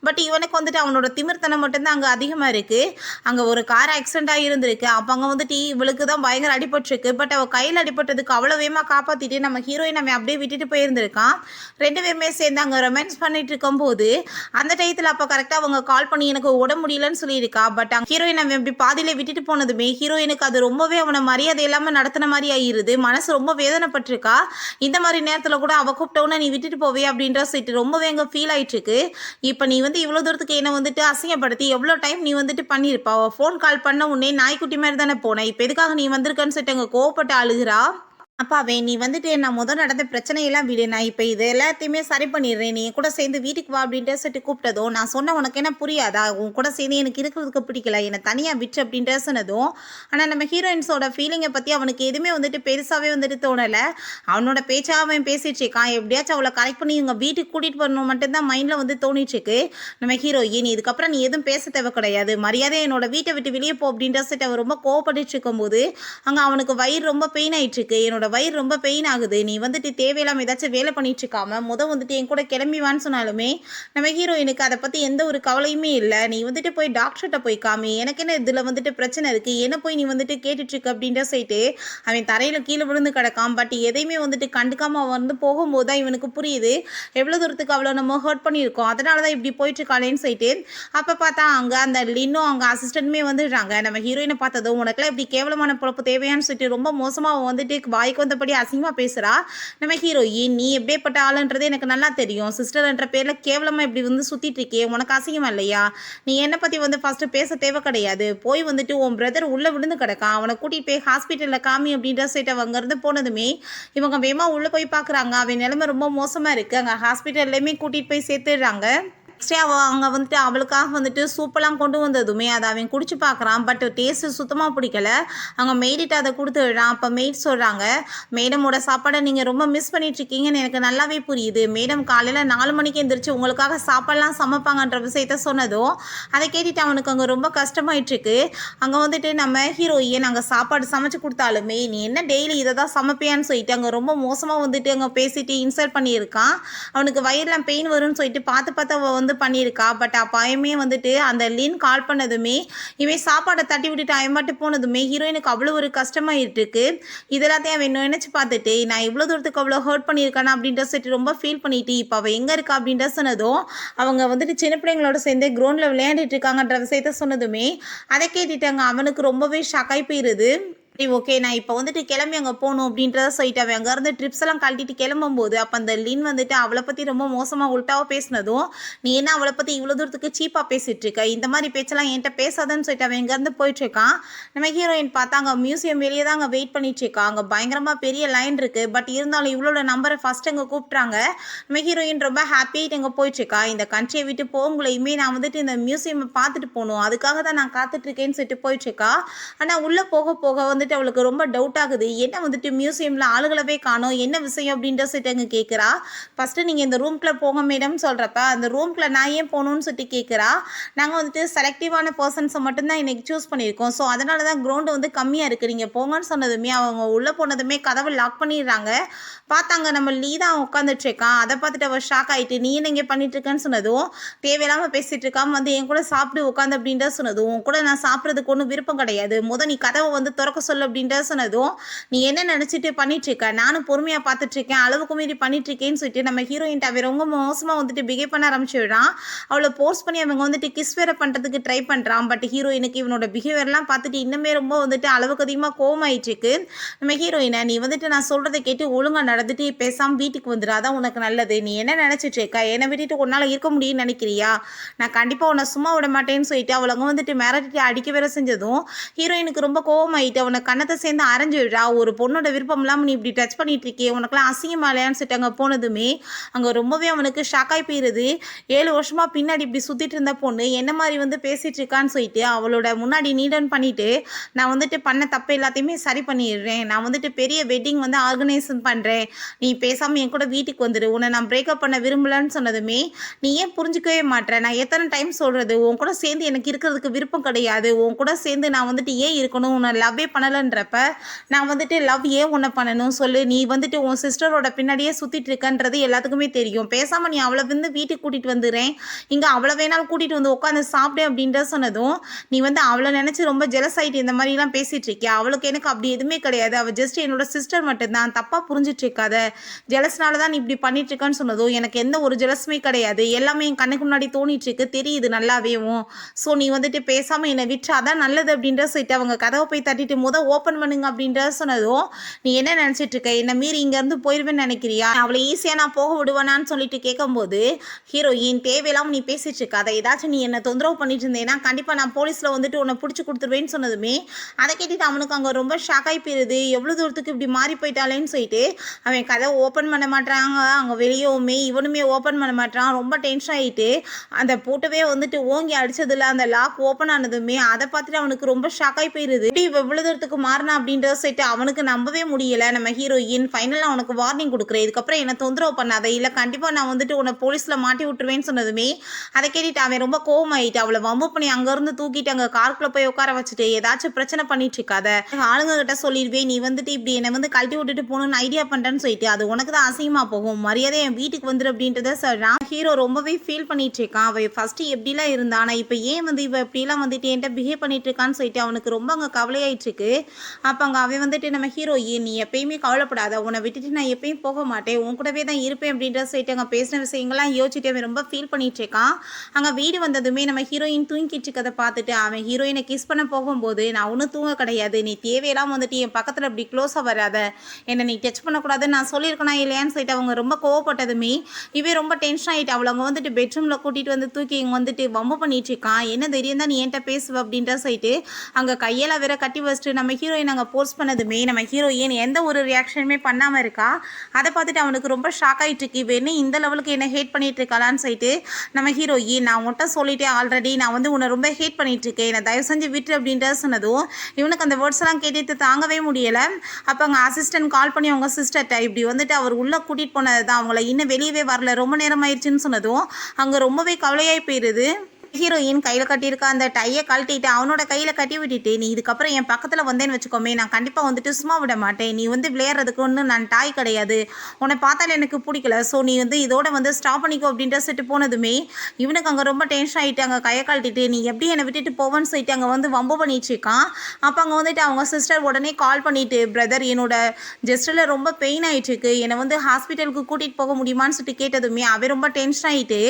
பட் இவனுக்கு வந்துட்டு அவனோட திமிர்த்தனம் மட்டும்தான் அங்கே அதிகமாக இருக்குது. அங்கே ஒரு கார் ஆக்சிடென்ட்டாக இருந்திருக்கு. அப்போ அங்கே வந்துட்டு இவளுக்கு தான் பயங்கர அடிபட்டுருக்கு. பட் அவள் கையில் அடிபட்டதுக்கு அவ்வளோ வேகமாக காப்பாற்றிட்டு நம்ம ஹீரோயின் அவன் அப்படியே விட்டுட்டு போயிருந்திருக்கான். ரெண்டு பேருமே சேர்ந்து அங்கே ரொமான்ஸ் பண்ணிட்டு இருக்கும்போது அந்த டயத்தில் அப்போ கரெக்டாக அவங்க கால் பண்ணி எனக்கு உட முடியலன்னு சொல்லியிருக்கா. பட் அங்கே ஹீரோயின் அவன் அப்படி பாதியில் விட்டுட்டு போனதுமே ஹீரோயினுக்கு அது ரொம்பவே அவனை மரியாதை இல்லாமல் நடத்தின மாதிரி ஆகிருது. மனசு ரொம்ப வேதனைப்பட்டிருக்கா. இந்த மாதிரி நேரத்தில் கூட அவள் கூப்பிட்டோன்னா நீ விட்டுட்டு போவே அப்படின்ற சைட்டு ரொம்பவே அங்கே ஃபீல் ஆகிட்டு இருக்கு. இப்போ நீ வந்து இவ்வளோ தூரத்துக்கு என்னை வந்துட்டு அசிங்கப்படுத்தி எவ்வளோ டைம் நீ வந்துட்டு பண்ணியிருப்பா, ஃபோன் கால் பண்ண உடனே நாய்க்குட்டி மாதிரி தானே போனேன், இப்போ எதுக்காக நீ வந்திருக்கன்னு சொல்லிட்டு அங்கே கோவப்பட்டு அழுகிறா. அப்பாவே நீ வந்துட்டு நான் முதல் நடந்த பிரச்சனையெல்லாம் விடு, நான் இப்போ இது எல்லாத்தையுமே சரி பண்ணிடுறேன், நீ கூட சேர்ந்து வீட்டுக்கு வா அப்படின்ட்டு சொல்லிட்டு கூப்பிட்டதும் நான் சொன்ன உனக்கு என்ன புரியாதா, உன் கூட சேர்ந்து எனக்கு இருக்கிறதுக்கு பிடிக்கல, என்னை தனியாக விட்டு அப்படின்ட்டு சொன்னதும். ஆனால் நம்ம ஹீரோயின்ஸோட ஃபீலிங்கை பற்றி அவனுக்கு எதுவுமே வந்துட்டு பெருசாகவே வந்துட்டு தோணலை. அவனோட பேச்சாக அவன் பேசிட்டு இருக்கான். எப்படியாச்சும் அவளை கரெக்ட் பண்ணி இவங்க வீட்டுக்கு கூட்டிகிட்டு வரணும் மட்டும்தான் மைண்டில் வந்து தோணிட்டுருக்கு. நம்ம ஹீரோயின் இதுக்கப்புறம் நீ எதுவும் பேச தேவை கிடையாது, மரியாதை என்னோட வீட்டை விட்டு வெளியே போ அப்படின்ற சொல்லிட்டு அவன் ரொம்ப கோவப்பட்டு இருக்கும்போது அங்கே அவனுக்கு வயிறு ரொம்ப பெயின் ஆகிட்டுருக்கு. என்னோட வயிறு ரொம்ப பெயின் ஆகுது, நீ வந்துட்டு தேவையில்லாமல் ஏதாச்சும் வேலை பண்ணிட்டு இருக்காம வந்துட்டு என் கூட கிளம்பிவான்னு சொன்னாலுமே நம்ம ஹீரோயினுக்கு அதை பற்றி எந்த ஒரு கவலையுமே இல்லை. நீ வந்துட்டு போய் டாக்டர்கிட்ட போய் காமி, எனக்கு என்ன இதில் வந்துட்டு பிரச்சனை இருக்குது, என்ன போய் நீ வந்துட்டு கேட்டுட்ருக்கு அப்படின்ற சொல்லிட்டு அவன் தரையில் கீழே விழுந்து கிடக்கான். பட் எதையுமே வந்துட்டு கண்டுக்காமல் வந்து போகும்போது தான் இவனுக்கு புரியுது எவ்வளோ தூரத்துக்கு அவ்வளோ நம்ம ஹர்ட் பண்ணியிருக்கோம், அதனால தான் இப்படி போயிட்டுருக்காளேன்னு சொல்லிட்டு. அப்போ பார்த்தா அங்கே அந்த லின்னும் அவங்க அசிஸ்டன்ட்டுமே வந்துடுறாங்க. நம்ம ஹீரோயினை பார்த்ததும் உனக்குலாம் இப்படி கேவலமான பொழப்பு தேவையான்னு சொல்லிட்டு ரொம்ப மோசமாக வந்துட்டு வாய்க்கு வந்தபடி அசிங்கமாக பேசுகிறா. நம்ம ஹீரோயின் நீ எப்படிப்பட்ட ஆளுன்றது எனக்கு நல்லா தெரியும், சிஸ்டர் என்ற பேரில் கேவலமாக இப்படி வந்து சுற்றிட்டு இருக்கே, உனக்கு அசிங்கமா இல்லையா, நீ என்னை பற்றி வந்து ஃபஸ்ட்டு பேச தேவை கிடையாது, போய் வந்துட்டு உன் பிரதர் உள்ளே விழுந்து கிடக்கான், அவனை கூட்டிகிட்டு போய் ஹாஸ்பிட்டலில் காமி அப்படின்ற சைட்டை அங்கேருந்து போனதுமே இவங்க வேகமாக உள்ளே போய் பார்க்குறாங்க. அவன் நிலைமை ரொம்ப மோசமாக இருக்குது. அங்கே ஹாஸ்பிட்டல்லையுமே கூட்டிகிட்டு போய் சேர்த்துடுறாங்க. நெக்ஸ்டே அவங்க வந்துட்டு அவளுக்காக வந்துட்டு சூப்பெல்லாம் கொண்டு வந்ததுமே அதை அவன் குடிச்சு பார்க்குறான். பட் டேஸ்ட்டு சுத்தமாக பிடிக்கல. அவங்க மெய்டிட்டு அதை கொடுத்துடுறான். அப்போ மெய்ட் சொல்கிறாங்க மேடமோட சாப்பாடை நீங்கள் ரொம்ப மிஸ் பண்ணிட்டுருக்கீங்கன்னு எனக்கு நல்லாவே புரியுது, மேடம் காலையில் 4 மணிக்கு எழுந்திரிச்சு உங்களுக்காக சாப்பாடெல்லாம் சமைப்பாங்கன்ற விஷயத்த சொன்னதும் அதை கேட்டுட்டு அவனுக்கு அங்கே ரொம்ப கஷ்டமாயிட்டுருக்கு. அங்கே வந்துட்டு நம்ம ஹீரோயின் அங்கே சாப்பாடு சமைச்சு கொடுத்தாலுமே நீ என்ன டெய்லி இதை தான் சமைப்பியான்னு சொல்லிட்டு அங்கே ரொம்ப மோசமாக வந்துட்டு அங்கே பேசிட்டு இன்சல்ட் பண்ணியிருக்கான். அவனுக்கு வயிறுலாம் பெயின் வரும்னு சொல்லிட்டு பார்த்து அவள் வந்து பண்ணியிருக்கா. பட் அப்பயுமே வந்துட்டு அந்த லின் கால் பண்ணதுமே இவன் சாப்பாடை தட்டி விட்டுட்டு அவன் போனதுமே ஹீரோயினுக்கு அவ்வளோ ஒரு கஷ்டமாயிட்டு இருக்கு. இதெல்லாத்தையும் அவன் நினைச்சு பார்த்துட்டு நான் இவ்வளோ தூரத்துக்கு அவ்வளோ ஹர்ட் பண்ணியிருக்கானா அப்படின்ற சொல்லிட்டு ரொம்ப ஃபீல் பண்ணிட்டு இப்போ அவள் எங்கே இருக்கா அப்படின்ற சொன்னதும் அவங்க வந்துட்டு சின்ன பிள்ளைங்களோட சேர்ந்து கிரவுண்டில் விளையாண்டுட்டு இருக்காங்கன்ற விஷயத்த சொன்னதுமே அதை கேட்டுட்டாங்க. அவனுக்கு ரொம்பவே ஷாக்காய் போயிருது. சரி ஓகே நான் இப்போ வந்துட்டு கிளம்பி அங்கே போகணும் அப்படின்றத சொல்லிட்டு அவன் அங்கேருந்து ட்ரிப்ஸ் எல்லாம் கழட்டிட்டு கிளம்பும்போது அப்போ அந்த லின் வந்துட்டு அவளை பற்றி ரொம்ப மோசமாக உள்ட்டாவாக பேசினதும் நீ என்ன அவளை பற்றி இவ்வளோ தூரத்துக்கு சீப்பாக பேசிகிட்டு இருக்க, இந்த மாதிரி பேச்செல்லாம் என்கிட்ட பேசாதன்னு சொல்லிட்டு அவன் இங்கேருந்து போயிட்டுருக்கான். நம்ம ஹீரோயின் பார்த்தா அங்கே மியூசியம் வெளியே தான் அங்கே வெயிட் பண்ணிட்டுருக்கா. அங்கே பயங்கரமாக பெரிய லைன் இருக்குது. பட் இருந்தாலும் இவ்வளோ நம்பரை ஃபஸ்ட் அங்கே கூப்பிட்றாங்க. நம்ம ஹீரோயின் ரொம்ப ஹாப்பியாகிட்டு அங்கே போயிட்டுருக்கா. இந்த கண்ட்ரியை விட்டு போகங்களையுமே நான் வந்துட்டு இந்த மியூசியம் பார்த்துட்டு போகணும், அதுக்காக தான் நான் காத்துட்ருக்கேன்னு சொல்லிட்டு போயிட்டுருக்கா. ஆனால் உள்ளே போக போக வந்து வந்துட்டு அவளுக்கு ரொம்ப டவுட் ஆகுது. என்ன வந்துட்டு மியூசியமில் ஆளுகளவே காணோம், என்ன விஷயம் அப்படின்ற சொல்லிட்டு அங்கே கேட்குறா. ஃபஸ்ட்டு நீங்கள் இந்த ரூம்குள்ளே போங்க மேடம் சொல்கிறப்ப, அந்த ரூம்குள்ளே நான் ஏன் போகணும்னு சொல்லிட்டு கேட்குறா. நாங்கள் வந்துட்டு செலக்டிவான பர்சன்ஸை மட்டும்தான் இன்னைக்கு சூஸ் பண்ணியிருக்கோம், ஸோ அதனால தான் கிரவுண்டு வந்து கம்மியாக இருக்குது, நீங்கள் போங்கன்னு சொன்னதுமே அவங்க உள்ளே போனதுமே கதவை லாக் பண்ணிடுறாங்க. பார்த்தாங்க நம்ம லீ தான் உட்காந்துட்டு இருக்கான். அதை பார்த்துட்டு அவள் ஷாக் ஆகிட்டு, நீ என்ன இங்கே பண்ணிட்டு இருக்கேன்னு சொன்னதும், தேவையில்லாமல் பேசிகிட்டு இருக்காம வந்து என் கூட சாப்பிட்டு உட்காந்து அப்படின்ற சொன்னதும், உன் கூட நான் சாப்பிட்றதுக்கு ஒன்றும் விருப்பம் கிடையாது, நீ கதவை வந்து திறக்க சொல்லு அப்படின்ற சொன்னதும், நீ என்ன நினச்சிட்டு பண்ணிட்டு இருக்க, நானும் பொறுமையாக பார்த்துட்டு இருக்கேன், அளவுக்கு மீறி பண்ணிட்டு இருக்கேன்னு சொல்லிட்டு நம்ம ஹீரோயின்ட்ட அவன் ரொம்ப மோசமாக வந்துட்டு பிஹேவ் பண்ண ஆரம்பிச்சுடுறான். அவளை போர்ஸ் பண்ணி அவங்க வந்துட்டு கிஸ் வேற பண்ணுறதுக்கு ட்ரை பண்ணுறான். பட் ஹீரோயினுக்கு இவனோட பிஹேவியர்லாம் பார்த்துட்டு இன்னுமே ரொம்ப வந்துட்டு அளவுக்கு அதிகமாக கோவமாயிட்டு இருக்கு. நம்ம ஹீரோயினை, நீ வந்துட்டு நான் சொல்கிறத கேட்டு ஒழுங்காக நடந்துட்டு பேசாமல் வீட்டுக்கு வந்துடு, அதான் உனக்கு நல்லது, நீ என்ன நினச்சிட்டு இருக்கா, என்னை விட்டுட்டு உன்னால் இருக்க முடியும்னு நினைக்கிறியா, நான் கண்டிப்பாக உன்னை சும்மா விட மாட்டேன்னு சொல்லிட்டு அவளங்க வந்துட்டு மிரட்டிட்டு அடிக்க வேற செஞ்சதும் ஹீரோயினுக்கு ரொம்ப கோவமாயிட்டு அவனை கண்ணத்தை சேர்ந்து அரைஞ்சு விடுறா. ஒரு பொண்ணோட விருப்பம் இல்லாமல் நீ இப்படி டச் பண்ணிட்டு இருக்கே, உனக்குலாம் அசிங்கமா இல்லையான்னு சொல்லிட்டு அங்கே போனதுமே அங்கே ரொம்பவே அவனுக்கு ஷாக்காய் போயிடுது. 7 வருஷமாக பின்னாடி இப்படி சுற்றிட்டு இருந்த பொண்ணு என்ன மாதிரி வந்து பேசிகிட்டு இருக்கான்னு சொல்லிட்டு அவளோட முன்னாடி நீடன் பண்ணிவிட்டு, நான் வந்துட்டு பண்ண தப்பு எல்லாத்தையுமே சரி பண்ணிடுறேன், நான் வந்துட்டு பெரிய வெட்டிங் வந்து ஆர்கனைசேஷன் பண்ணுறேன், நீ பேசாமல் என் கூட வீட்டுக்கு வந்துடு, உன்னை நான் பிரேக்கப் பண்ண விரும்பலன்னு சொன்னதுமே, நீ ஏன் புரிஞ்சிக்கவே மாட்டேன், நான் எத்தனை டைம் சொல்கிறது, உன் கூட சேர்ந்து எனக்கு இருக்கிறதுக்கு விருப்பம் கிடையாது, உன் கூட சேர்ந்து நான் வந்துட்டு ஏன் இருக்கணும், உன்னை லவ்வே பண்ணலைன்றப்ப நான் வந்துட்டு லவ் ஏன் உன்னை பண்ணணும் சொல்லு, நீ வந்துட்டு உன் சிஸ்டரோட பின்னாடியே சுற்றிட்டு இருக்கன்றது எல்லாத்துக்குமே தெரியும், பேசாமல் நீ அவளை வந்து வீட்டுக்கு கூட்டிகிட்டு வந்துடுறேன், இங்கே அவளை வேணாலும் கூட்டிகிட்டு வந்து உட்காந்து சாப்பிடு அப்படின்ற சொன்னதும், நீ வந்து அவளை நினச்சி ரொம்ப ஜெலஸ் ஆகிட்டு இந்த மாதிரிலாம் பேசிகிட்டு இருக்கியா, அவளுக்கு எனக்கு அப்படி எதுவுமே கிடையாது, அவள் ஜஸ்ட் என்னோட சிஸ்டர் மட்டும்தான், தப்பாக புரிஞ்சிட்டு இருக்காத, ஜெலஸ்னால தான் நீ இப்படி பண்ணிட்டு இருக்கான்னு சொன்னதும், எனக்கு எந்த ஒரு ஜெலஸுமே கிடையாது, எல்லாமே என் கண்ணுக்கு முன்னாடி தோணிட்டு இருக்கு, தெரியுது நல்லாவேவும், ஸோ நீ வந்துட்டு பேசாமல் என்னை விட்டு அதான் நல்லது அப்படின்ற சொல்லிட்டு அவங்க கதவை போய் தட்டிட்டு ஓப்பன் பண்ணுங்க அப்படின்ற சொன்னதும், நீ என்ன நினச்சிட்டு இருக்க, என்னை மீறி இங்கேருந்து போயிடுவேன்னு நினைக்கிறியா, அவளை ஈஸியாக நான் போக விடுவேனான்னு சொல்லிட்டு கேட்கும்போது ஹீரோயின், தேவையில்லாமல் நீ பேசிட்டு இருக்க, அதை ஏதாச்சும் நீ என்னை தொந்தரவு பண்ணிட்டு இருந்தேன்னா கண்டிப்பாக நான் போலீஸில் வந்துட்டு உன்னை பிடிச்சி கொடுத்துருவேன்னு சொன்னதுமே அதை கேட்டுட்டு அவனுக்கு அங்கே ரொம்ப ஷாக் ஆகி போயிருது. எவ்வளோ தூரத்துக்கு இப்படி மாறி போயிட்டாலேன்னு சொல்லிட்டு அவன் கதவை ஓப்பன் பண்ண மாட்டாங்க. அங்கே வெளியவுமே இவனுமே ஓப்பன் பண்ண மாட்டான். ரொம்ப டென்ஷன் ஆகிட்டு அந்த போட்டவே வந்துட்டு ஓங்கி அடிச்சதில்ல, அந்த லாக் ஓப்பன் ஆனதுமே அதை பார்த்துட்டு அவனுக்கு ரொம்ப ஷாக் ஆகி போயிருது. இப்படி எவ்வளோ தூரத்துக்கு மாறினா அப்படின்றத சொல்லிட்டு அவனுக்கு நம்பவே முடியல. நம்ம ஹீரோயின் ஃபைனலாக அவனுக்கு வார்னிங் கொடுக்குறேன், இதுக்கப்புறம் என்ன தொந்தரவு பண்ணாத, இல்லை கண்டிப்பாக நான் வந்துட்டு உன்னை போலீஸில் மாட்டி விட்டுருவேன்னு சொன்னதுமே அதை கேட்டுட்டு அவன் ரொம்ப கோவமாயிட்டு அவளை வம்பு பண்ணி அங்கேருந்து தூக்கிட்டு அங்கே காருக்குள்ளே போய் உட்கார வச்சுட்டு, ஏதாச்சும் பிரச்சனை பண்ணிட்டு இருக்காத, ஆளுங்க கிட்ட சொல்லிடுவேன், நீ வந்துட்டு இப்படி என்னை வந்து கழட்டி விட்டுட்டு போகணும்னு ஐடியா பண்ணுறேன்னு சொல்லிட்டு அது உனக்கு தான் அசிங்கமாக போகும், மரியாதை என் வீட்டுக்கு வந்துடு அப்படின்றத சொல்கிறான். ஹீரோ ரொம்பவே ஃபீல் பண்ணிட்டு இருக்கான். அவள் ஃபஸ்ட்டு எப்படிலாம் இருந்தா, ஆனால் இப்போ ஏன் வந்து இவ எப்படிலாம் வந்துட்டு என்கிட்ட பிஹேவ் பண்ணிட்டு இருக்கான்னு சொல்லிட்டு அவனுக்கு ரொம்ப அங்கே கவலையாயிட்டு இருக்கு. அப்போ அங்கே அவன் வந்துட்டு, நம்ம ஹீரோயின் நீ எப்பயுமே கவலைப்படாத, உன்னை விட்டுட்டு நான் எப்பயும் போக மாட்டேன், உன் கூடவே தான் இருப்பேன் அப்படின்ற சொல்லிட்டு அங்கே பேசின விஷயங்கள்லாம் யோசிச்சுட்டு அவன் ரொம்ப ஃபீல் பண்ணிட்டு இருக்கான். அங்கே வீடு வந்ததுமே நம்ம ஹீரோயின் தூங்கிட்டு இருக்கதை பார்த்துட்டு அவன் ஹீரோயினை கிஸ் பண்ண போகும்போது, நான் ஒன்றும் தூங்க கிடையாது, நீ தேவையெல்லாம் வந்துட்டு என் பக்கத்தில் இப்படி க்ளோஸாக வராத, என்னை நீ டச் பண்ணக்கூடாதுன்னு நான் சொல்லியிருக்கேனா இல்லையான்னு சொல்லிட்டு அவங்க ரொம்ப கோவப்பட்டதுமே இவன் ரொம்ப டென்ஷன் ஆகிட்டு அவளை அவங்க வந்துட்டு பெட்ரூமில் கூட்டிகிட்டு வந்து தூக்கி இங்கே வந்துட்டு வம்பு பண்ணிட்டு இருக்கான். என்ன தைரியம் தான் நீ என்கிட்ட பேசுவ அப்படின்ற சொல்லிட்டு அங்கே கையெல்லாம் வேற கட்டி வச்சுட்டு நம்ம ஹீரோயின் அங்கே போஸ்ட் பண்ணதுமே நம்ம ஹீரோயின் எந்த ஒரு ரியாக்ஷனுமே பண்ணாமல் இருக்கா. அதை பார்த்துட்டு அவனுக்கு ரொம்ப ஷாக் ஆகிட்டு இருக்கு, இவ என்ன இந்த லெவலுக்கு என்ன ஹேட் பண்ணிட்டு இருக்காளான்னு சொல்லிட்டு நம்ம ஹீரோயின், நான் உன்கிட்ட சொல்லிட்டேன் ஆல்ரெடி, நான் வந்து உன்னை ரொம்ப ஹேட் பண்ணிட்டு இருக்கேன், என்னை தயவு செஞ்சு விட்டு அப்படின்ற சொன்னதும் இவனுக்கு அந்த வேர்ட்ஸ் எல்லாம் கேட்டு தாங்கவே முடியலை. அப்போ அங்கே அசிஸ்டன்ட் கால் பண்ணி அவங்க சிஸ்டர்கிட்ட இப்படி வந்துட்டு அவர் உள்ளே கூட்டிகிட்டு போனது தான், அவங்கள இன்னும் வெளியவே வரல, ரொம்ப நேரம் ஆயிடுச்சுன்னு சொன்னதும் அங்கே ரொம்பவே கவலையாகி போயிடுது. ஹீரோயின் கையில் கட்டியிருக்க அந்த டையை கழட்டிட்டு அவனோட கையில் கட்டி விட்டுட்டு, நீ இதுக்கப்புறம் என் பக்கத்தில் வந்தேன்னு வச்சுக்கோமே, நான் கண்டிப்பாக வந்துட்டு சும்மா விட மாட்டேன், நீ வந்து விளையாடுறதுக்கு ஒன்று நான் டாய் கிடையாது, உன்னை பார்த்தாலே எனக்கு பிடிக்கல, ஸோ நீ வந்து இதோட வந்து ஸ்டாப் பண்ணிக்கோ அப்படின்ற சொல்லிட்டு போனதுமே இவனுக்கு அங்கே ரொம்ப டென்ஷன் ஆகிட்டு அங்கே கையை கழட்டிட்டு நீ எப்படி என்னை விட்டுட்டு போவேன்னு சொல்லிட்டு அங்கே வந்து வம்பு பண்ணிட்டு இருக்கான். அப்போ அங்கே வந்துட்டு அவங்க சிஸ்டர் உடனே கால் பண்ணிட்டு, பிரதர் என்னோட ஜஸ்ட்டில் ரொம்ப பெயின் ஆகிட்டுருக்கு, என்னை வந்து ஹாஸ்பிட்டலுக்கு கூட்டிகிட்டு போக முடியுமான்னு சொல்லிட்டு கேட்டதுமே அவன் ரொம்ப டென்ஷன் ஆகிட்டு,